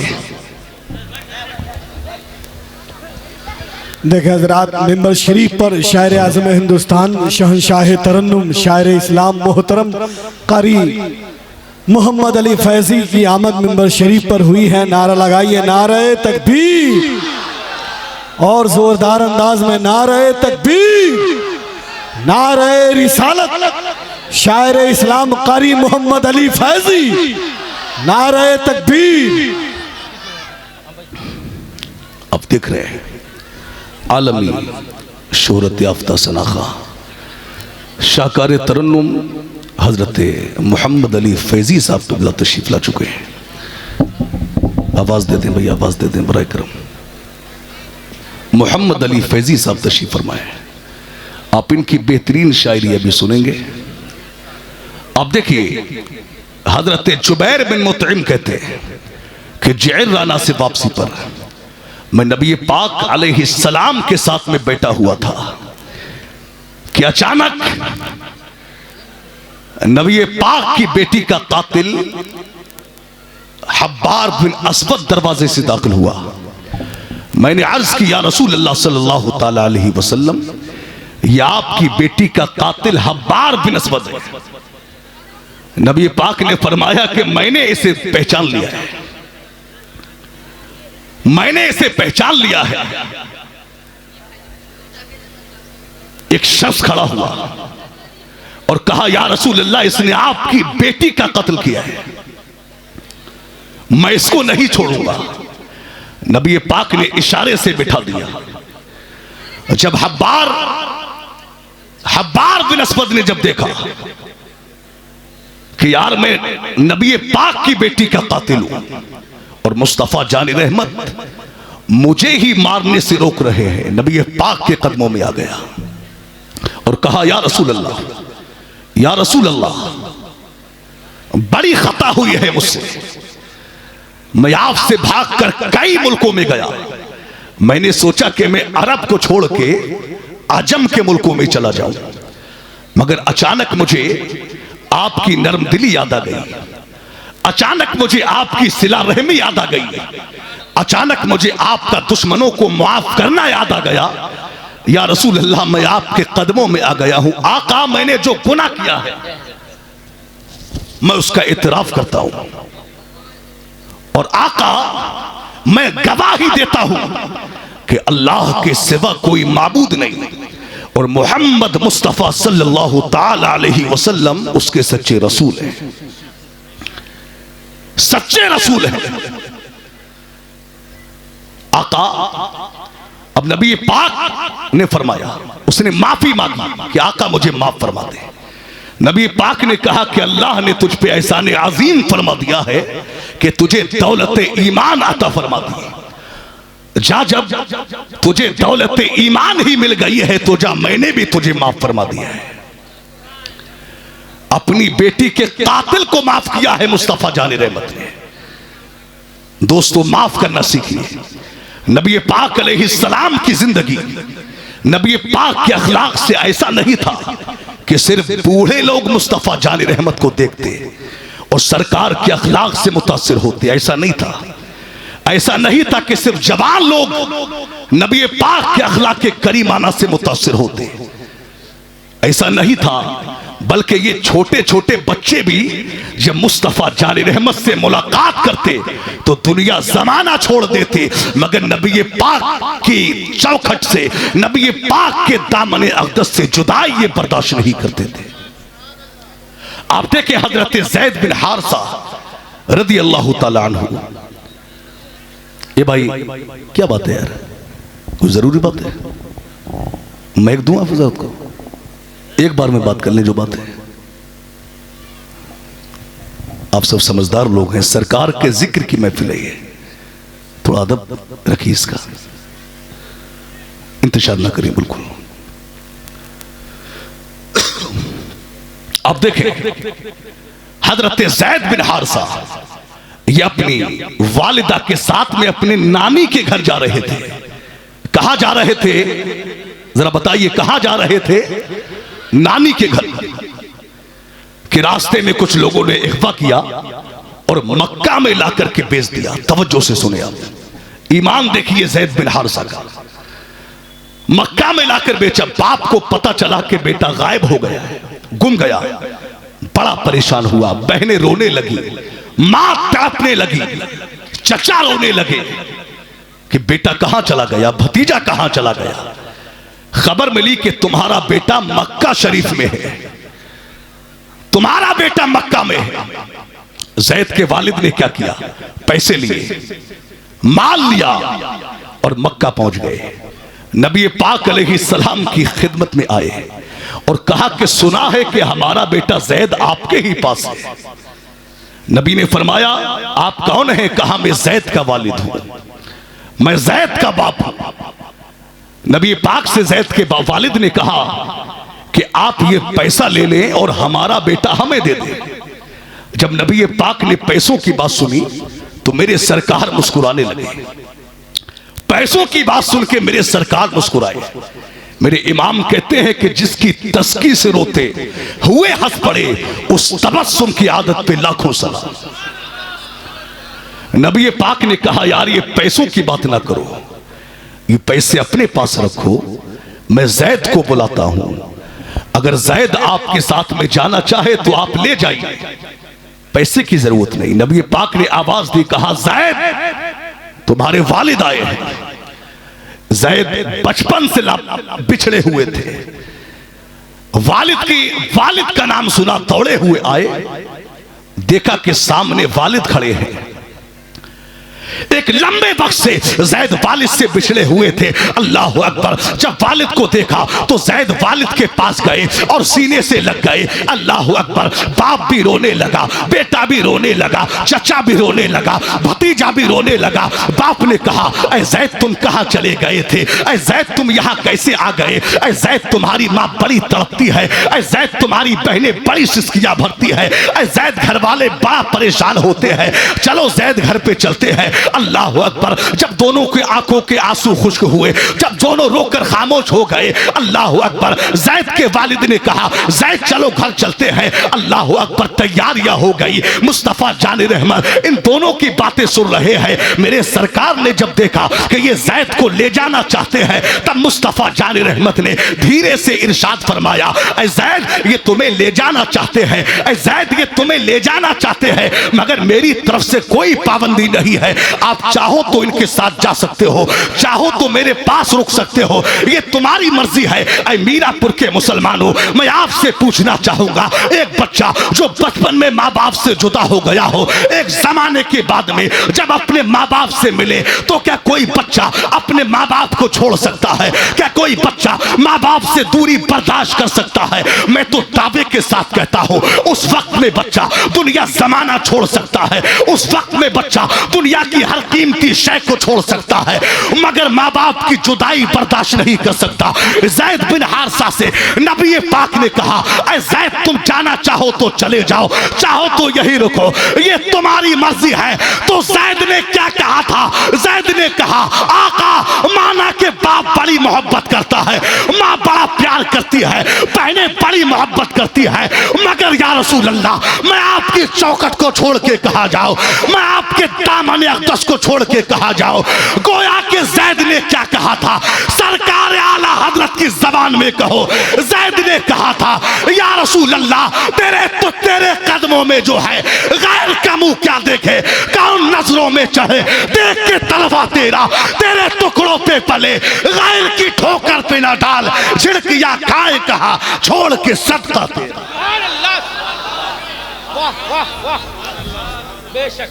देखे हजरात, मिंबर शरीफ पर शायर आज़म हिंदुस्तान, शहंशाह तरन्नुम, शायर इस्लाम मोहतरम कारी मोहम्मद अली फैजी की आमद मिंबर शरीफ पर हुई है। नारा लगाइए, नारे तकबीर, और जोरदार अंदाज में नारे तकबीर, नारे रिसालत, शायर इस्लाम कारी मोहम्मद अली फैजी, नारे तकबीर। अब देख रहे हैं आलमी शोहरत याफ्ता सनाखा शाहकार तरन्नुम हजरत मोहम्मद अली फैजी साहब तो तशरीफ ला चुके हैं। आवाज दे दें भैया, आवाज दे दें बराए करम। मोहम्मद अली फैजी साहब तशरीफ फरमाए। आप इनकी बेहतरीन शायरी अभी सुनेंगे। अब देखिए, हजरत जुबैर बिन मुतइम कहते हैं कि जि'राना से वापसी पर मैं नबी पाक अलैहिस्सलाम के साथ में बैठा हुआ था कि अचानक नबी पाक की बेटी का कातिल हब्बार बिन अस्वद दरवाजे से दाखिल हुआ। मैंने अर्ज किया, या रसूल अल्लाह सल्लल्लाहु ताला अलैहि वसल्लम, यह आपकी बेटी का कातिल हब्बार बिन अस्वद है। नबी पाक ने फरमाया कि मैंने इसे पहचान लिया है, मैंने इसे पहचान लिया है। एक शख्स खड़ा हुआ और कहा, या रसूल अल्लाह, इसने आपकी बेटी का कत्ल किया है, मैं इसको नहीं छोड़ूंगा। नबी पाक ने इशारे से बिठा दिया। जब हब्बार बिन अस्वद ने जब देखा कि यार मैं नबी पाक की बेटी का कातिल हूं और मुस्तफा जान रहमत मुझे ही मारने से रोक रहे हैं, नबी पाक के कदमों में आ गया और कहा, या रसूल अल्लाह, या रसूल अल्लाह, बड़ी खता हुई है मुझसे। मैं आपसे भागकर कई मुल्कों में गया। मैंने सोचा कि मैं अरब को छोड़ के अजम के मुल्कों में चला जाऊं, मगर अचानक मुझे आपकी नरम दिली याद आ गई, अचानक मुझे आपकी सिला रहमी याद आ गई, अचानक मुझे आपका दुश्मनों को माफ करना याद आ गया। या रसूल अल्लाह, मैं आपके कदमों में आ गया हूं। आका, मैंने जो गुनाह किया है मैं उसका इतराफ करता हूं, और आका मैं गवाही देता हूं कि अल्लाह के सिवा कोई माबूद नहीं और मोहम्मद मुस्तफा सल्लल्लाहु ताला अलैहि वसल्लम उसके सच्चे रसूल हैं, सच्चे रसूल हैं। आका, अब नबी पाक ने फरमाया, उसने माफी मांगी कि आका मुझे माफ फरमा दे। नबी पाक ने कहा कि अल्लाह ने तुझ पे एहसान अजीम फरमा दिया है कि तुझे दौलत ईमान अता फरमा दी। जा, जब तुझे दौलत ईमान ही मिल गई है तो जा, मैंने भी तुझे माफ फरमा दिया है। अपनी बेटी के कातिल को माफ किया है मुस्तफा जान रहमत ने। दोस्तों, माफ करना सीखिए। नबी पाक अलैहिस्सलाम की जिंदगी, नबी पाक के अखलाक से ऐसा नहीं था कि सिर्फ बूढ़े लोग मुस्तफा जान रहमत को देखते और सरकार के अखलाक से मुतासिर होते, ऐसा नहीं था। ऐसा नहीं था कि सिर्फ जवान लोग नबी पाक के अखलाक के करीमाना से मुतासिर होते, ऐसा नहीं था, बल्कि ये छोटे छोटे बच्चे भी जब मुस्तफा जान रहमत से मुलाकात करते तो दुनिया जमाना छोड़ देते, मगर नबी पाक की चौखट से, नबी पाक के दामन अक़दस से जुदाई ये बर्दाश्त नहीं करते थे। आप देखें, हजरत ज़ैद बिन हारिसा रज़ी अल्लाह ताला अन्हु। ये भाई क्या बात है यार, कोई जरूरी बात है? मैं एक दूं हजरत को, एक बार में बात कर लें जो बात है। आप सब समझदार लोग हैं, सरकार के जिक्र की महफिल है, थोड़ा अदब रखिए, इसका इंतजार ना करिए बिल्कुल। अब देखें, हजरत ज़ैद बिन हारिसा ये अपनी वालिदा के साथ में अपने नानी के घर जा रहे थे। कहां जा रहे थे, जरा बताइए, कहां जा रहे थे? नानी के घर। कि रास्ते में कुछ लोगों ने इख्वा किया और मक्का में लाकर के बेच दिया। तवज्जो से सुने आप, ईमान देखिए ज़ैद बिन हारिसा का। मक्का में लाकर बेचा। बाप को पता चला कि बेटा गायब हो गया है, गुम गया। बड़ा परेशान हुआ, बहनें रोने लगी, मां तड़पने लगी, चचा रोने लगे कि बेटा कहां चला गया, भतीजा कहां चला गया। खबर मिली कि तुम्हारा बेटा मक्का शरीफ में है, तुम्हारा बेटा मक्का में है। ज़ैद के वालिद ने क्या किया, पैसे लिए, माल लिया और मक्का पहुंच गए। नबी पाक अलैहिस्सलाम की खिदमत में आए और कहा कि सुना है कि हमारा बेटा ज़ैद आपके ही पास है। नबी ने फरमाया, आप कौन हैं? कहा, मैं ज़ैद का वालिद हूं, मैं ज़ैद का बाप हूं। नबी पाक से ज़ैद के वालिद ने कहा कि आप ये पैसा ले लें और हमारा बेटा हमें दे दें। जब नबी पाक ने पैसों की बात सुनी तो मेरे सरकार मुस्कुराने लगे। पैसों की बात सुन के मेरे सरकार मुस्कुराए। मेरे इमाम कहते हैं कि जिसकी तस्की से रोते हुए हंस पड़े, उस तबस्सुम की आदत पे लाखों सलाम। नबी पाक ने कहा, यार ये पैसों की बात ना करो, ये पैसे अपने पास रखो, मैं ज़ैद को बुलाता हूं। अगर ज़ैद आपके साथ में जाना चाहे तो आप ले जाइए, पैसे की जरूरत नहीं। नबी पाक ने आवाज दी, कहा, ज़ैद तुम्हारे वालिद आए हैं। ज़ैद बचपन से बिछड़े हुए थे। वालिद का नाम सुना, दौड़े हुए आए, देखा कि सामने वालिद खड़े हैं। एक लंबे वक्त से ज़ैद वालिद से बिछड़े हुए थे। अल्लाह अकबर। जब वालिद को देखा तो ज़ैद वालिद के पास गए और सीने से लग गए। अल्लाह अकबर। बाप भी रोने लगा, बेटा भी रोने लगा, चचा भी रोने लगा, भतीजा भी रोने लगा। बाप ने कहा, ऐ ज़ैद तुम कहां चले गए थे? ऐ ज़ैद तुम यहां कैसे आ गए? ऐ ज़ैद तुम्हारी मां बड़ी तड़पती है, ऐ ज़ैद तुम्हारी बहनें बड़ी सिसकियां भरती है, ऐ ज़ैद घर वाले बड़ा परेशान होते हैं, चलो ज़ैद घर पे चलते हैं। अल्लाह अकबर। जब दोनों की आंखों के आंसू खुश्क हुए, जब दोनों रोकर खामोश हो गए, अल्लाह अकबर। ज़ैद के वालिद ने कहा, ज़ैद चलो घर चलते हैं। अल्लाह अकबर। तैयारियां हो गई। मुस्तफ़ा जान रहमत इन दोनों की बातें सुन रहे हैं। मेरे सरकार ने जब देखा कि ये ज़ैद को ले जाना चाहते हैं, तब मुस्तफ़ा जान रहमत ने धीरे से इरशाद फरमाया, ऐ ज़ैद ये तुम्हें ले जाना चाहते हैं, ऐ ज़ैद ये तुम्हें ले जाना चाहते हैं, मगर मेरी तरफ से कोई पाबंदी नहीं है। आप चाहो तो इनके साथ जा सकते हो, चाहो तो मेरे पास रुक सकते हो, ये तुम्हारी मर्जी है। ऐ मीरापुर के मुसलमानों, मैं आपसे पूछना चाहूंगा, एक बच्चा जो बचपन में माँ बाप से जुदा हो गया हो, एक जमाने के बाद में जब अपने माँ बाप से मिले, तो क्या कोई बच्चा अपने माँ बाप को छोड़ सकता है? क्या कोई बच्चा माँ बाप से दूरी बर्दाश्त कर सकता है? मैं तो दावे के साथ कहता हूं, उस वक्त में बच्चा दुनिया जमाना छोड़ सकता है, उस वक्त में बच्चा दुनिया की हर कीमती शय को छोड़ सकता है, मगर माँ बाप की जुदाई बर्दाश्त नहीं कर सकता। ज़ैद बिन हारिसा से नबी पाक ने कहा, ऐ ज़ैद तुम जाना चाहो तो चले जाओ, चाहो तो यही रुको, ये तुम्हारी मर्जी है। तो ज़ैद ने क्या कहा था? ज़ैद ने कहा, आका माना के बाप बड़ी मोहब्बत करता है, माँ बड़ा प्यार करती है, बहनें बड़ी मोहब्बत करती है, मगर या रसूल अल्लाह मैं आपकी चौखट को छोड़ के कहा जाओ, मैं आपके दामन अक़दस को छोड़ के कहा जाओ। गोया के ज़ैद ने क्या कहा था? सरकार आला हजरत की जबान में कहो, ज़ैद ने कहा था, या रसूल अल्लाह तेरे कदमों में जो है गैर का मुंह क्या देखे, कौन नजरों में चढ़े, देख के तलवा तेरे टुकड़ों पे पले, गैर की ठोकर पे ना डाल, झिड़किया खाए कहा, छोड़ के सदका तेरा। वाह वाह वाह, बेशक।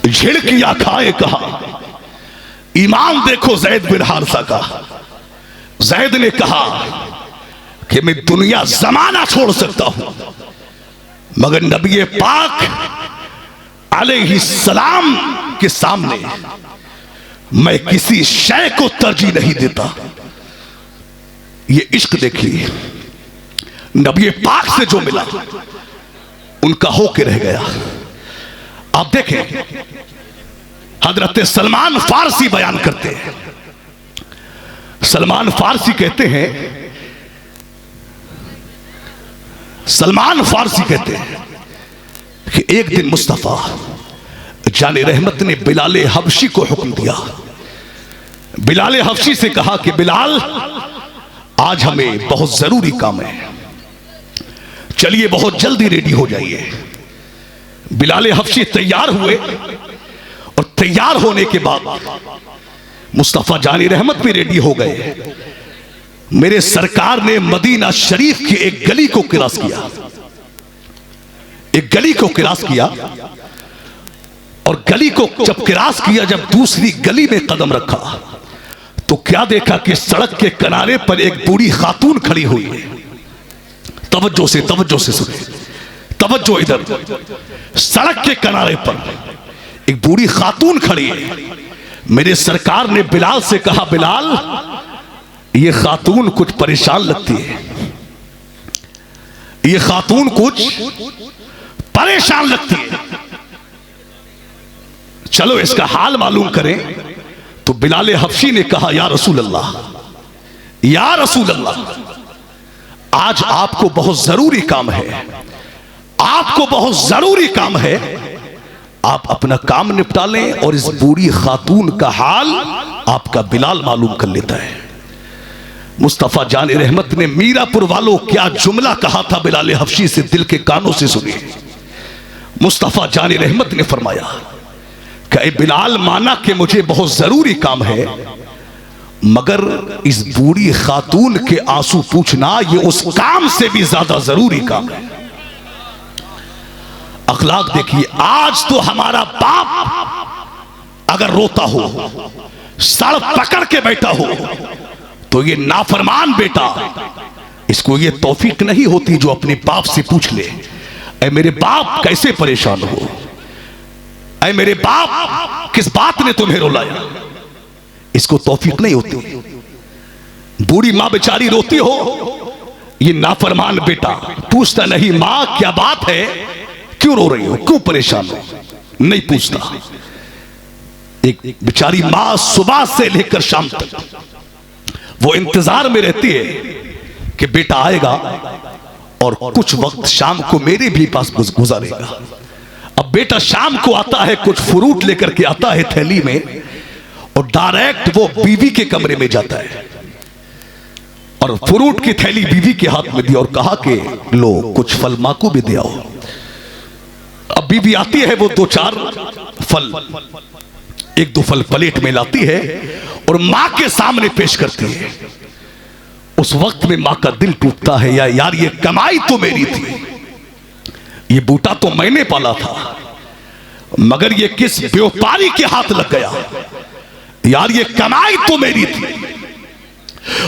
झिड़किया खाए कहा। ईमान देखो ज़ैद बिन हारिसा का। ज़ैद ने कहा कि मैं दुनिया जमाना छोड़ सकता हूं, मगर नबी पाक अलैहिस्सलाम के सामने मैं किसी शय को तरजीह नहीं देता। ये इश्क देखिए, नबी पाक से जो मिला उनका होके रह गया। आप देखें, हजरत सलमान फारसी बयान करते हैं। सलमान फारसी कहते हैं, सलमान फारसी कहते हैं कि एक दिन मुस्तफा जाने रहमत ने बिलाल हबशी को हुक्म दिया। बिलाल हबशी से कहा कि बिलाल, आज हमें बहुत जरूरी काम है, चलिए बहुत जल्दी रेडी हो जाइए। बिलाल हबशी तैयार हुए और तैयार होने के बाद मुस्तफा जानी रहमत भी रेडी हो गए। मेरे सरकार ने मदीना शरीफ की एक गली को क्रॉस किया, एक गली को क्रॉस किया, और गली को जब क्रॉस किया, जब दूसरी गली में कदम रखा तो क्या देखा कि सड़क के किनारे पर एक बूढ़ी खातून खड़ी हुई है। तवज्जो से सुने, तवज्जो इधर। सड़क के किनारे पर एक बूढ़ी खातून खड़ी है। मेरे सरकार ने बिलाल से कहा, बिलाल, ये खातून कुछ परेशान लगती है, ये खातून कुछ परेशान लगती है, चलो इसका हाल मालूम करें। तो बिलाल हबशी ने कहा, या रसूल अल्लाह, या रसूल अल्लाह, आज आपको बहुत जरूरी काम है, आपको बहुत जरूरी काम है, आप अपना काम निपटा लें और इस बूढ़ी खातून का हाल आपका बिलाल मालूम कर लेता है। मुस्तफा जाने रहमत ने मीरापुर वालों क्या जुमला कहा था बिलाल हबशी से, दिल के कानों से सुनिए। मुस्तफा जाने रहमत ने फरमाया कि बिलाल, माना कि मुझे बहुत जरूरी काम है, मगर इस बूढ़ी खातून के आंसू पूछना ये उस काम से भी ज्यादा जरूरी काम है। अखलाक देखिए, आज तो हमारा बाप अगर रोता हो, सर पकड़ के बैठा हो, तो ये नाफरमान बेटा, इसको ये तौफीक नहीं होती जो अपने बाप से पूछ ले, ऐ मेरे बाप कैसे परेशान हो, ऐ मेरे बाप किस बात ने तुम्हें रुलाया, इसको तौफीक नहीं होती। बूढ़ी मां बेचारी रोती हो, ये नाफरमान बेटा पूछता नहीं, मां क्या बात है, क्यों रो रही हो, क्यों परेशान हो, नहीं पूछता। एक बेचारी मां सुबह से लेकर शाम तक वो इंतजार में रहती है कि बेटा आएगा और कुछ वक्त शाम को मेरे भी पास गुजारेगा। अब बेटा शाम को आता है, कुछ फ्रूट लेकर के आता है थैली में, और डायरेक्ट वो बीवी के कमरे में जाता है और फ्रूट की थैली बीवी के हाथ में दी और कहा कि लो कुछ फल मां को भी दे आओ। अब बीवी आती है, वो 2-4 फल, 1-2 फल प्लेट में लाती है और मां के सामने पेश करती है। उस वक्त में मां का दिल टूटता है, यार ये कमाई तो मेरी थी, ये बूटा तो मैंने पाला था, मगर ये किस व्यापारी के हाथ लग गया, यार ये कमाई तो मेरी थी।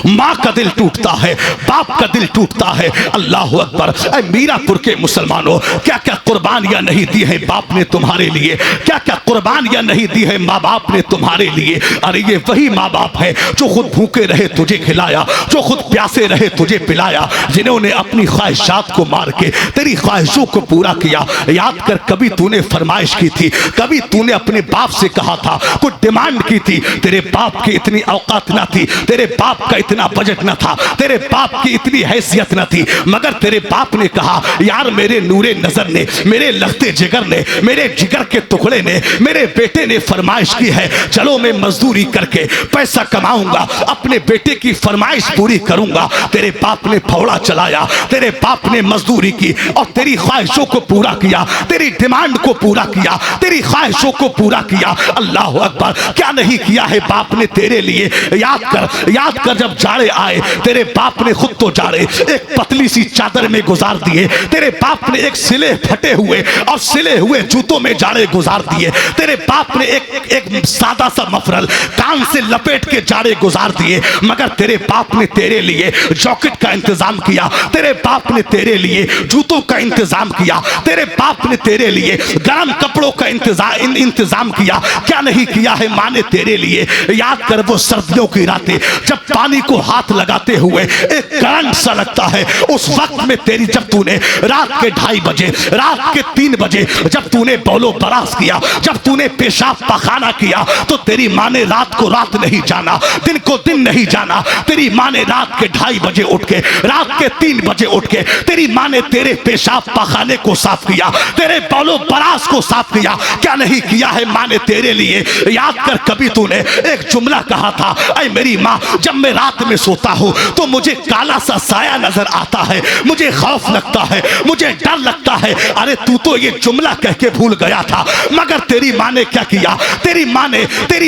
मां का दिल टूटता है, बाप का दिल टूटता है। अल्लाह अकबर। मीरापुर के मुसलमानों, क्या क्या कुर्बानियां नहीं दी है बाप ने तुम्हारे लिए, क्या क्या कुर्बानियां नहीं दी है माँ बाप ने तुम्हारे लिए। अरे ये वही माँ बाप है जो खुद भूखे रहे तुझे खिलाया, जो खुद प्यासे रहे तुझे पिलाया, जिन्होंने अपनी ख्वाहिशात को मार के तेरी ख्वाहिशों को पूरा किया। याद कर, कभी तूने फरमाइश की थी, कभी तूने अपने बाप से कहा था, कुछ डिमांड की थी, तेरे बाप की इतनी औकात ना थी, तेरे बाप का इतना बजट न था, तेरे बाप की इतनी हैसियत न थी, मगर तेरे बाप ने कहा, यार मेरे नूरे नजर ने, मेरे लखते जिगर ने, मेरे जिगर के टुकड़े ने, मेरे बेटे ने फरमाइश की है, चलो मैं मजदूरी करके पैसा कमाऊंगा, अपने बेटे की फरमाइश पूरी करूंगा। तेरे बाप ने फौड़ा चलाया, तेरे बाप ने मजदूरी की और तेरी ख्वाहिशों को पूरा किया, तेरी डिमांड को पूरा किया, तेरी ख्वाहिशों को पूरा किया। अल्लाह अकबर। क्या नहीं किया है बाप ने तेरे लिए। याद कर जब जाड़े आए, तेरे बाप ने खुद तो जाड़े एक पतली सी चादर में गुजार दिए, तेरे बाप ने एक सिले फटे हुए और सिले हुए जूतों में जाड़े गुजार दिए, तेरे बाप ने एक सादा सा मफरल कान से लपेट के जाड़े गुजार दिए, मगर तेरे बाप ने तेरे लिए जैकेट का इंतजाम किया, तेरे बाप ने तेरे लिए जूतों का इंतजाम किया, तेरे बाप ने तेरे लिए गर्म कपड़ों का इंतजाम किया। क्या नहीं किया है माँ ने तेरे लिए। याद कर वो सर्दियों की रातें जब जवानी को हाथ लगाते हुए एक करंट सा लगता है। उस वक्त में तेरी जब तूने रात के 2:30 बजे, रात के 3 बजे जब तूने बौलो बरास किया, जब तूने पेशाब पखाना किया, तो तेरी माँ ने रात को रात नहीं जाना, दिन को दिन नहीं जाना। तेरी माँ ने रात के 2:30 बजे उठ के, रात के 3 बजे उठ के तेरी माँ ने तेरे पेशाब पखाने को साफ किया, तेरे बौलो बरास को साफ किया। क्या नहीं किया है माँ ने तेरे लिए? याद कर, कभी तूने एक जुमला कहा था, ऐ मेरी माँ, जब मैं रात में सोता हूँ तो मुझे काला सा साया नजर आता है, मुझे खौफ लगता है, मुझे डर लगता है। अरे तू तो ये जुमला कह के भूल गया था, मगर तेरी माँ ने क्या किया? तेरी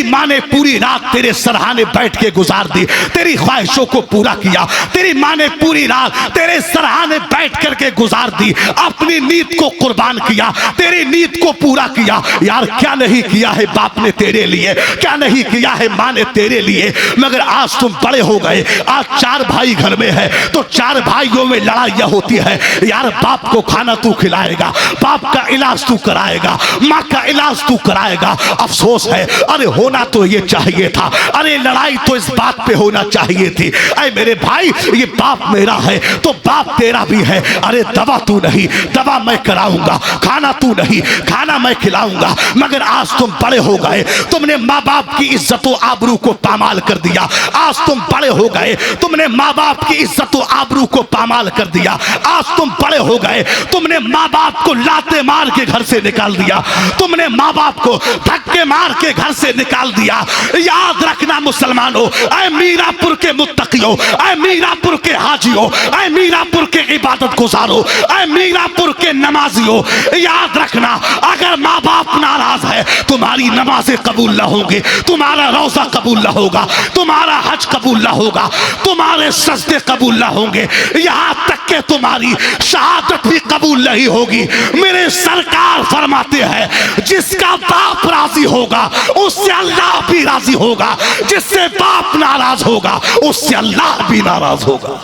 माँ ने पूरी रात तेरे सरहाने बैठ के गुजार दी, तेरी ख्वाहिशों को पूरा किया। तेरी माँ ने पूरी रात तेरे सरहाने बैठ करके गुजार दी, अपनी नींद को कुर्बान किया, तेरी नींद को पूरा किया। यार क्या नहीं किया है बाप ने तेरे लिए, क्या नहीं किया है माँ ने तेरे लिए? मगर आज तुम बड़े हो गए, आज 4 भाई घर में है, तो 4 भाइयों में लड़ाइयाँ होती है। यार बाप को खाना तू खिलाएगा, बाप का इलाज तू कराएगा, माँ का इलाज तू कराएगा। अफसोस है, अरे होना तो ये चाहिए था, अरे लड़ाई तो इस बात पे होना चाहिए थी। अरे मेरे भाई, ये बाप मेरा है तो बाप तेरा भी है। अरे दवा तू नहीं, दवा मैं कराऊंगा, खाना तू नहीं, खाना मैं खिलाऊंगा। मगर आज तुम बड़े हो गए, तुमने माँ बाप की इज्जत व आबरू को पामाल कर दिया। आज तुम बड़े हो गए, तुमने माँ बाप की इज्जत व आबरू को पामाल कर दिया। आज तुम बड़े हो गए, तुमने माँ बाप को लाते मार के घर से निकाल दिया, तुमने माँ बाप को धक्के मार के घर से निकाल दिया। याद रखना मुसलमानों, ऐ मीरापुर के मुत्तकियों, ऐ मीरापुर के हाजियों, ऐ मीरापुर के इबादत गुजारों, ऐ मीरापुर के नमाजियों, याद रखना, अगर माँ बाप नाराज है तुम्हारी नमाजें कबूल न होंगे, तुम्हारा रोजा कबूल न होगा, तुम्हारा हज कबूल न होगा, तुम्हारे सजदे कबूल न होंगे, यहाँ तक के तुम्हारी शहादत भी कबूल नहीं होगी। मेरे सरकार फरमाते हैं, जिसका बाप राजी होगा उससे अल्लाह भी राजी होगा, जिससे बाप नाराज होगा उससे अल्लाह भी नाराज होगा।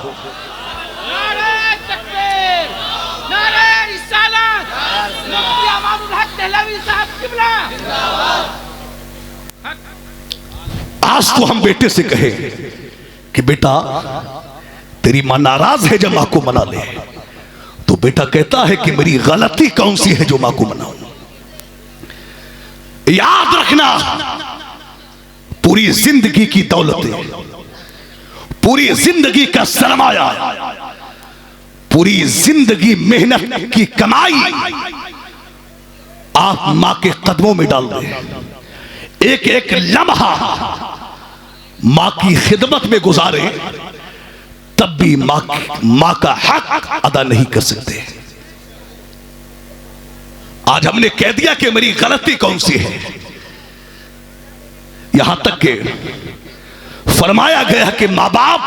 आज तो हम बेटे से कहे कि बेटा तेरी मां नाराज है जब मां को मना ले, तो बेटा कहता है कि मेरी गलती कौन सी है जो मां को मनाऊं। याद रखना, पूरी जिंदगी की दौलतें, पूरी जिंदगी का सरमाया, पूरी जिंदगी मेहनत की कमाई आप मां के कदमों में डाल दें। एक एक लम्हा मां की खिदमत में गुजारे, तब भी मां का हक अदा नहीं कर सकते। आज हमने कह दिया कि मेरी गलती कौन सी है, यहां तक के फरमाया गया कि मां बाप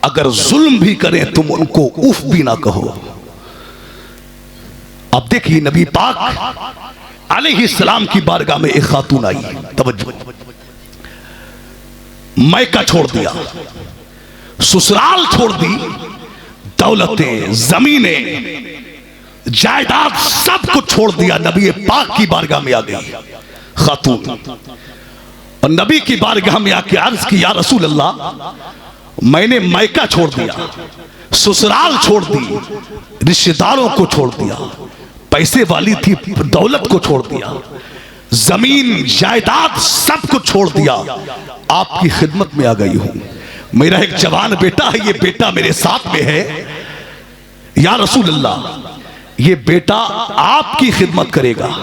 अगर जुल्म भी करें तुम उनको उफ भी ना कहो। अब देखिए नबी पाक अलैहिस्सलाम की बारगाह में एक खातून आई, तवज्जो, मैका छोड़ दिया, ससुराल छोड़ दी, दौलतें, जमीनें, जायदाद सब कुछ छोड़ दिया, नबी पाक की बारगाह में आ गई खातून। और नबी की बारगाह में आके अर्ज की, या रसूल अल्लाह, मैंने मैका छोड़ दिया, ससुराल छोड़ दी, रिश्तेदारों को छोड़ दिया, पैसे वाली थी दौलत को छोड़ दिया, जमीन जायदाद सब कुछ छोड़ दिया, आपकी खिदमत में आ गई हूं। मेरा एक जवान बेटा है, ये बेटा मेरे साथ में है, या रसूल अल्लाह, ये बेटा आपकी खिदमत करेगा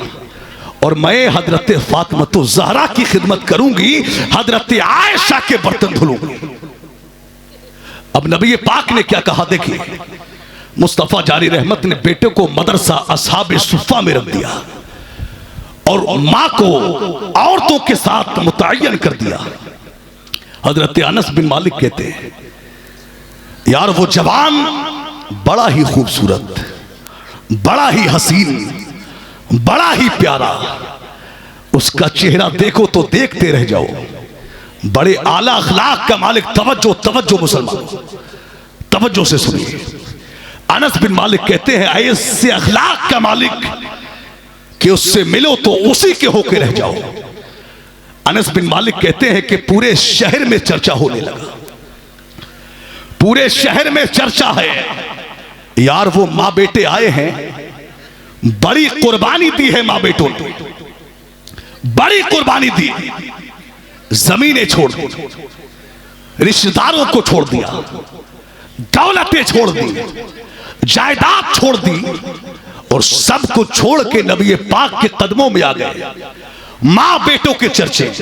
और मैं हजरत फातिमा ज़हरा की खिदमत करूंगी, हजरत आयशा के बर्तन धुलूंगी। अब नबी पाक ने क्या कहा, देखिए, मुस्तफा जारी रहमत ने बेटे को मदरसा असहाब सुफ़ा में रख दिया और मां को औरतों के साथ मुतय्यन कर दिया। हजरत अनस बिन मालिक कहते हैं, यार वो जवान बड़ा ही खूबसूरत, बड़ा ही हसीन, बड़ा ही प्यारा, उसका चेहरा देखो तो देखते रह जाओ, बड़े आला अखलाक का मालिक। तवज्जो तवज्जो मुसलमान, तवज्जो से सुनिए। अनस बिन मालिक कहते हैं, ऐसे अखलाक का मालिक कि उससे मिलो तो उसी के होके रह जाओ। अनस बिन मालिक कहते हैं कि पूरे शहर में चर्चा होने लगा, पूरे शहर में चर्चा है यार, वो मां बेटे आए हैं, बड़ी कुर्बानी दी है मां बेटों ने, बड़ी कुर्बानी दी, जमीनें छोड़ दी, रिश्तेदारों को छोड़ दिया, दौलतें छोड़ दी, जायदाद छोड़ दी और सब कुछ छोड़ के नबी पाक के कदमों में आ गए। मां बेटों के चर्चे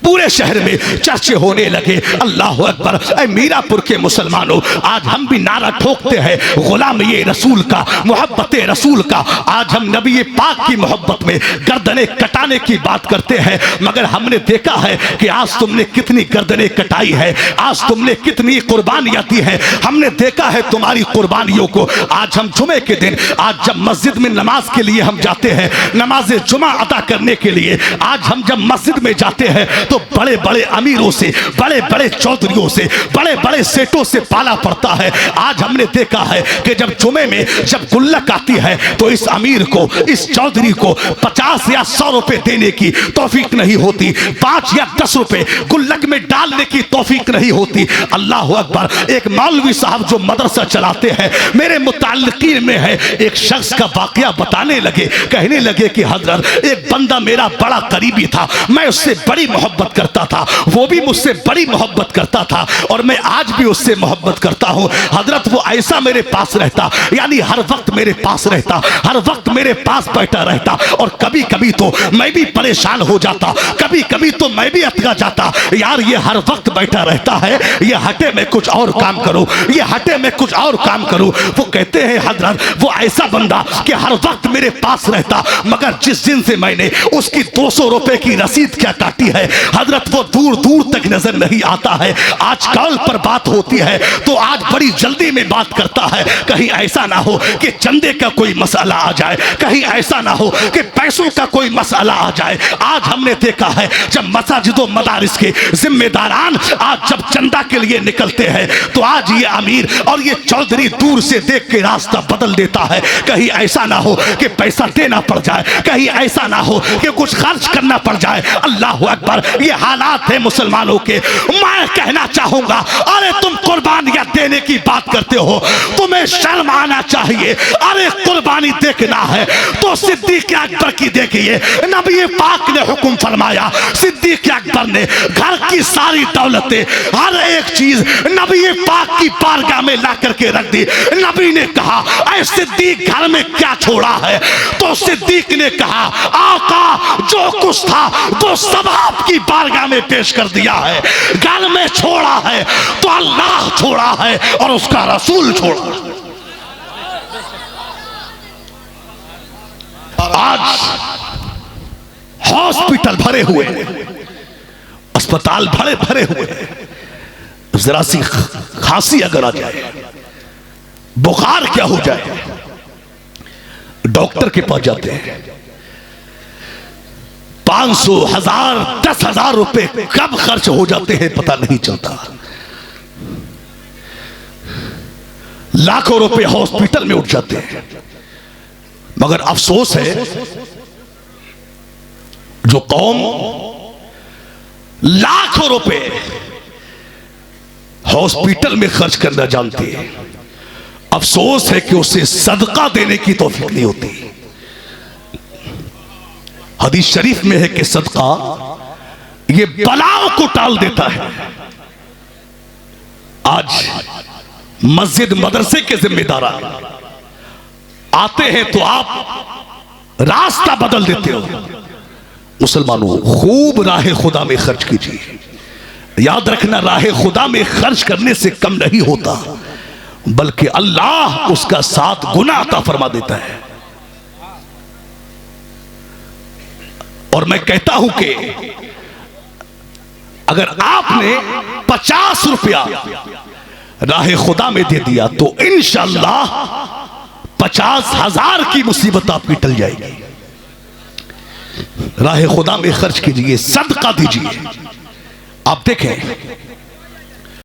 पूरे शहर में चर्चे होने लगे। अल्लाह अकबर। ऐ मीरापुर के मुसलमानों, आज हम भी नारा ठोकते हैं गुलाम ये रसूल का, मोहब्बत रसूल का। आज हम नबी पाक की मोहब्बत में गर्दनें कटाने की बात करते हैं, मगर हमने देखा है कि आज तुमने कितनी गर्दनें कटाई है, आज तुमने कितनी कुर्बानियां दी है। हमने देखा है तुम्हारी कुर्बानियों को। आज हम जुमे के दिन, आज जब मस्जिद में नमाज के लिए हम जाते हैं, नमाज जुमा अदा करने के लिए, आज हम जब मस्जिद में जाते हैं तो बड़े बड़े अमीरों से, बड़े बड़े चौधरियों से, बड़े बड़े सेठों से पाला पड़ता है। आज हमने देखा है कि जब जुमे में जब गुल्लक आती है तो इस अमीर को, इस चौधरी को 50 या 100 रुपए देने की तौफीक नहीं होती, 5 या 10 रुपए गुल्लक में डालने की तौफीक नहीं होती। अल्लाह अकबर। एक मौलवी साहब जो मदरसा चलाते हैं, मेरे मुताल्लिकीन में है, एक शख्स का वाकया बताने लगे, कहने लगे कि हजरत एक बंदा मेरा बड़ा करीबी था, मैं उससे बड़ी मोहब्बत करता था, वो भी मुझसे बड़ी मोहब्बत करता था और मैं आज भी उससे मोहब्बत करता हूं। हजरत वो ऐसा मेरे पास रहता, यानी हर वक्त मेरे पास रहता, हर वक्त मेरे पास बैठा रहता और कभी कभी तो मैं भी परेशान हो जाता, कभी कभी तो मैं भी अटका जाता, यार ये हर वक्त बैठा रहता है, ये हटे मैं कुछ और काम करूं, ये हटे मैं कुछ और काम करूं। वो कहते हैं हजरत वो ऐसा बंदा कि हर वक्त मेरे पास रहता, मगर जिस दिन से मैंने उसकी 200 रुपए की रसीद क्या काटी है हजरत, वो दूर दूर तक नजर नहीं आता है। आज कॉल पर बात होती है तो आज बड़ी जल्दी में बात करता है, कहीं ऐसा ना हो कि चंदे का कोई मसला आ जाए, कहीं ऐसा ना हो कि पैसों का कोई मसला आ जाए। आज हमने देखा है जब मसाजिदों मदारिस के जिम्मेदारान आज जब चंदा के लिए निकलते हैं तो आज ये अमीर और ये चौधरी दूर से देख के रास्ता बदल देता है। कहीं ऐसा ना हो कि पैसा देना पड़ जाए, कहीं ऐसा ना हो कि कुछ खर्च करना पड़ जाए। अल्लाह अकबर। ये हालात है मुसलमानों के। मैं कहना चाहूंगा, अरे तुम कुर्बानियां देने की बात करते हो, तुम्हें शर्म आना चाहिए। अरे कुर्बानी देखना है तो सिद्दीक अकबर की देखिए, नबी पाक ने हुक्म फरमाया, सिद्दीक अकबर ने घर की सारी दौलतें, हर एक चीज नबी पाक की बारगाह में ला करके रख दी। नबी ने कहा, ऐ सिद्दीक घर में क्या छोड़ा है? तो सिद्दीक ने कहा, आका जो कुछ था वो सब आपकी बारगाह में पेश कर दिया है। घर में छोड़ा है तो अल्लाह छोड़ा है और उसका रसूल छोड़ा है। आज हॉस्पिटल भरे हुए, अस्पताल भरे भरे हुए, जरा सी खांसी अगर आ जाए, बुखार क्या हो जाए, डॉक्टर के पास जाते हैं, 500, 1000, 10,000 रुपए कब खर्च हो जाते हैं पता नहीं चलता। लाखों रुपए हॉस्पिटल में उठ जाते हैं, मगर अफसोस है जो कौम लाखों रुपए हॉस्पिटल में खर्च करना जानती है, अफसोस है कि उसे सदका देने की तौफीक नहीं होती। हदीस शरीफ में है कि सदका ये बलाओं को टाल देता है। आज मस्जिद मदरसे के जिम्मेदार आते हैं तो आप रास्ता बदल देते हो। मुसलमानों, खूब राह खुदा में खर्च कीजिए। याद रखना, राह खुदा में खर्च करने से कम नहीं होता, बल्कि अल्लाह उसका 7 गुना अता फरमा देता है। और मैं कहता हूं कि अगर आपने 50 रुपया राह खुदा में दे दिया तो इंशाअल्लाह 50,000 की मुसीबत आपकी टल जाएगी। राह खुदा में खर्च कीजिए, सदका दीजिए। आप देखें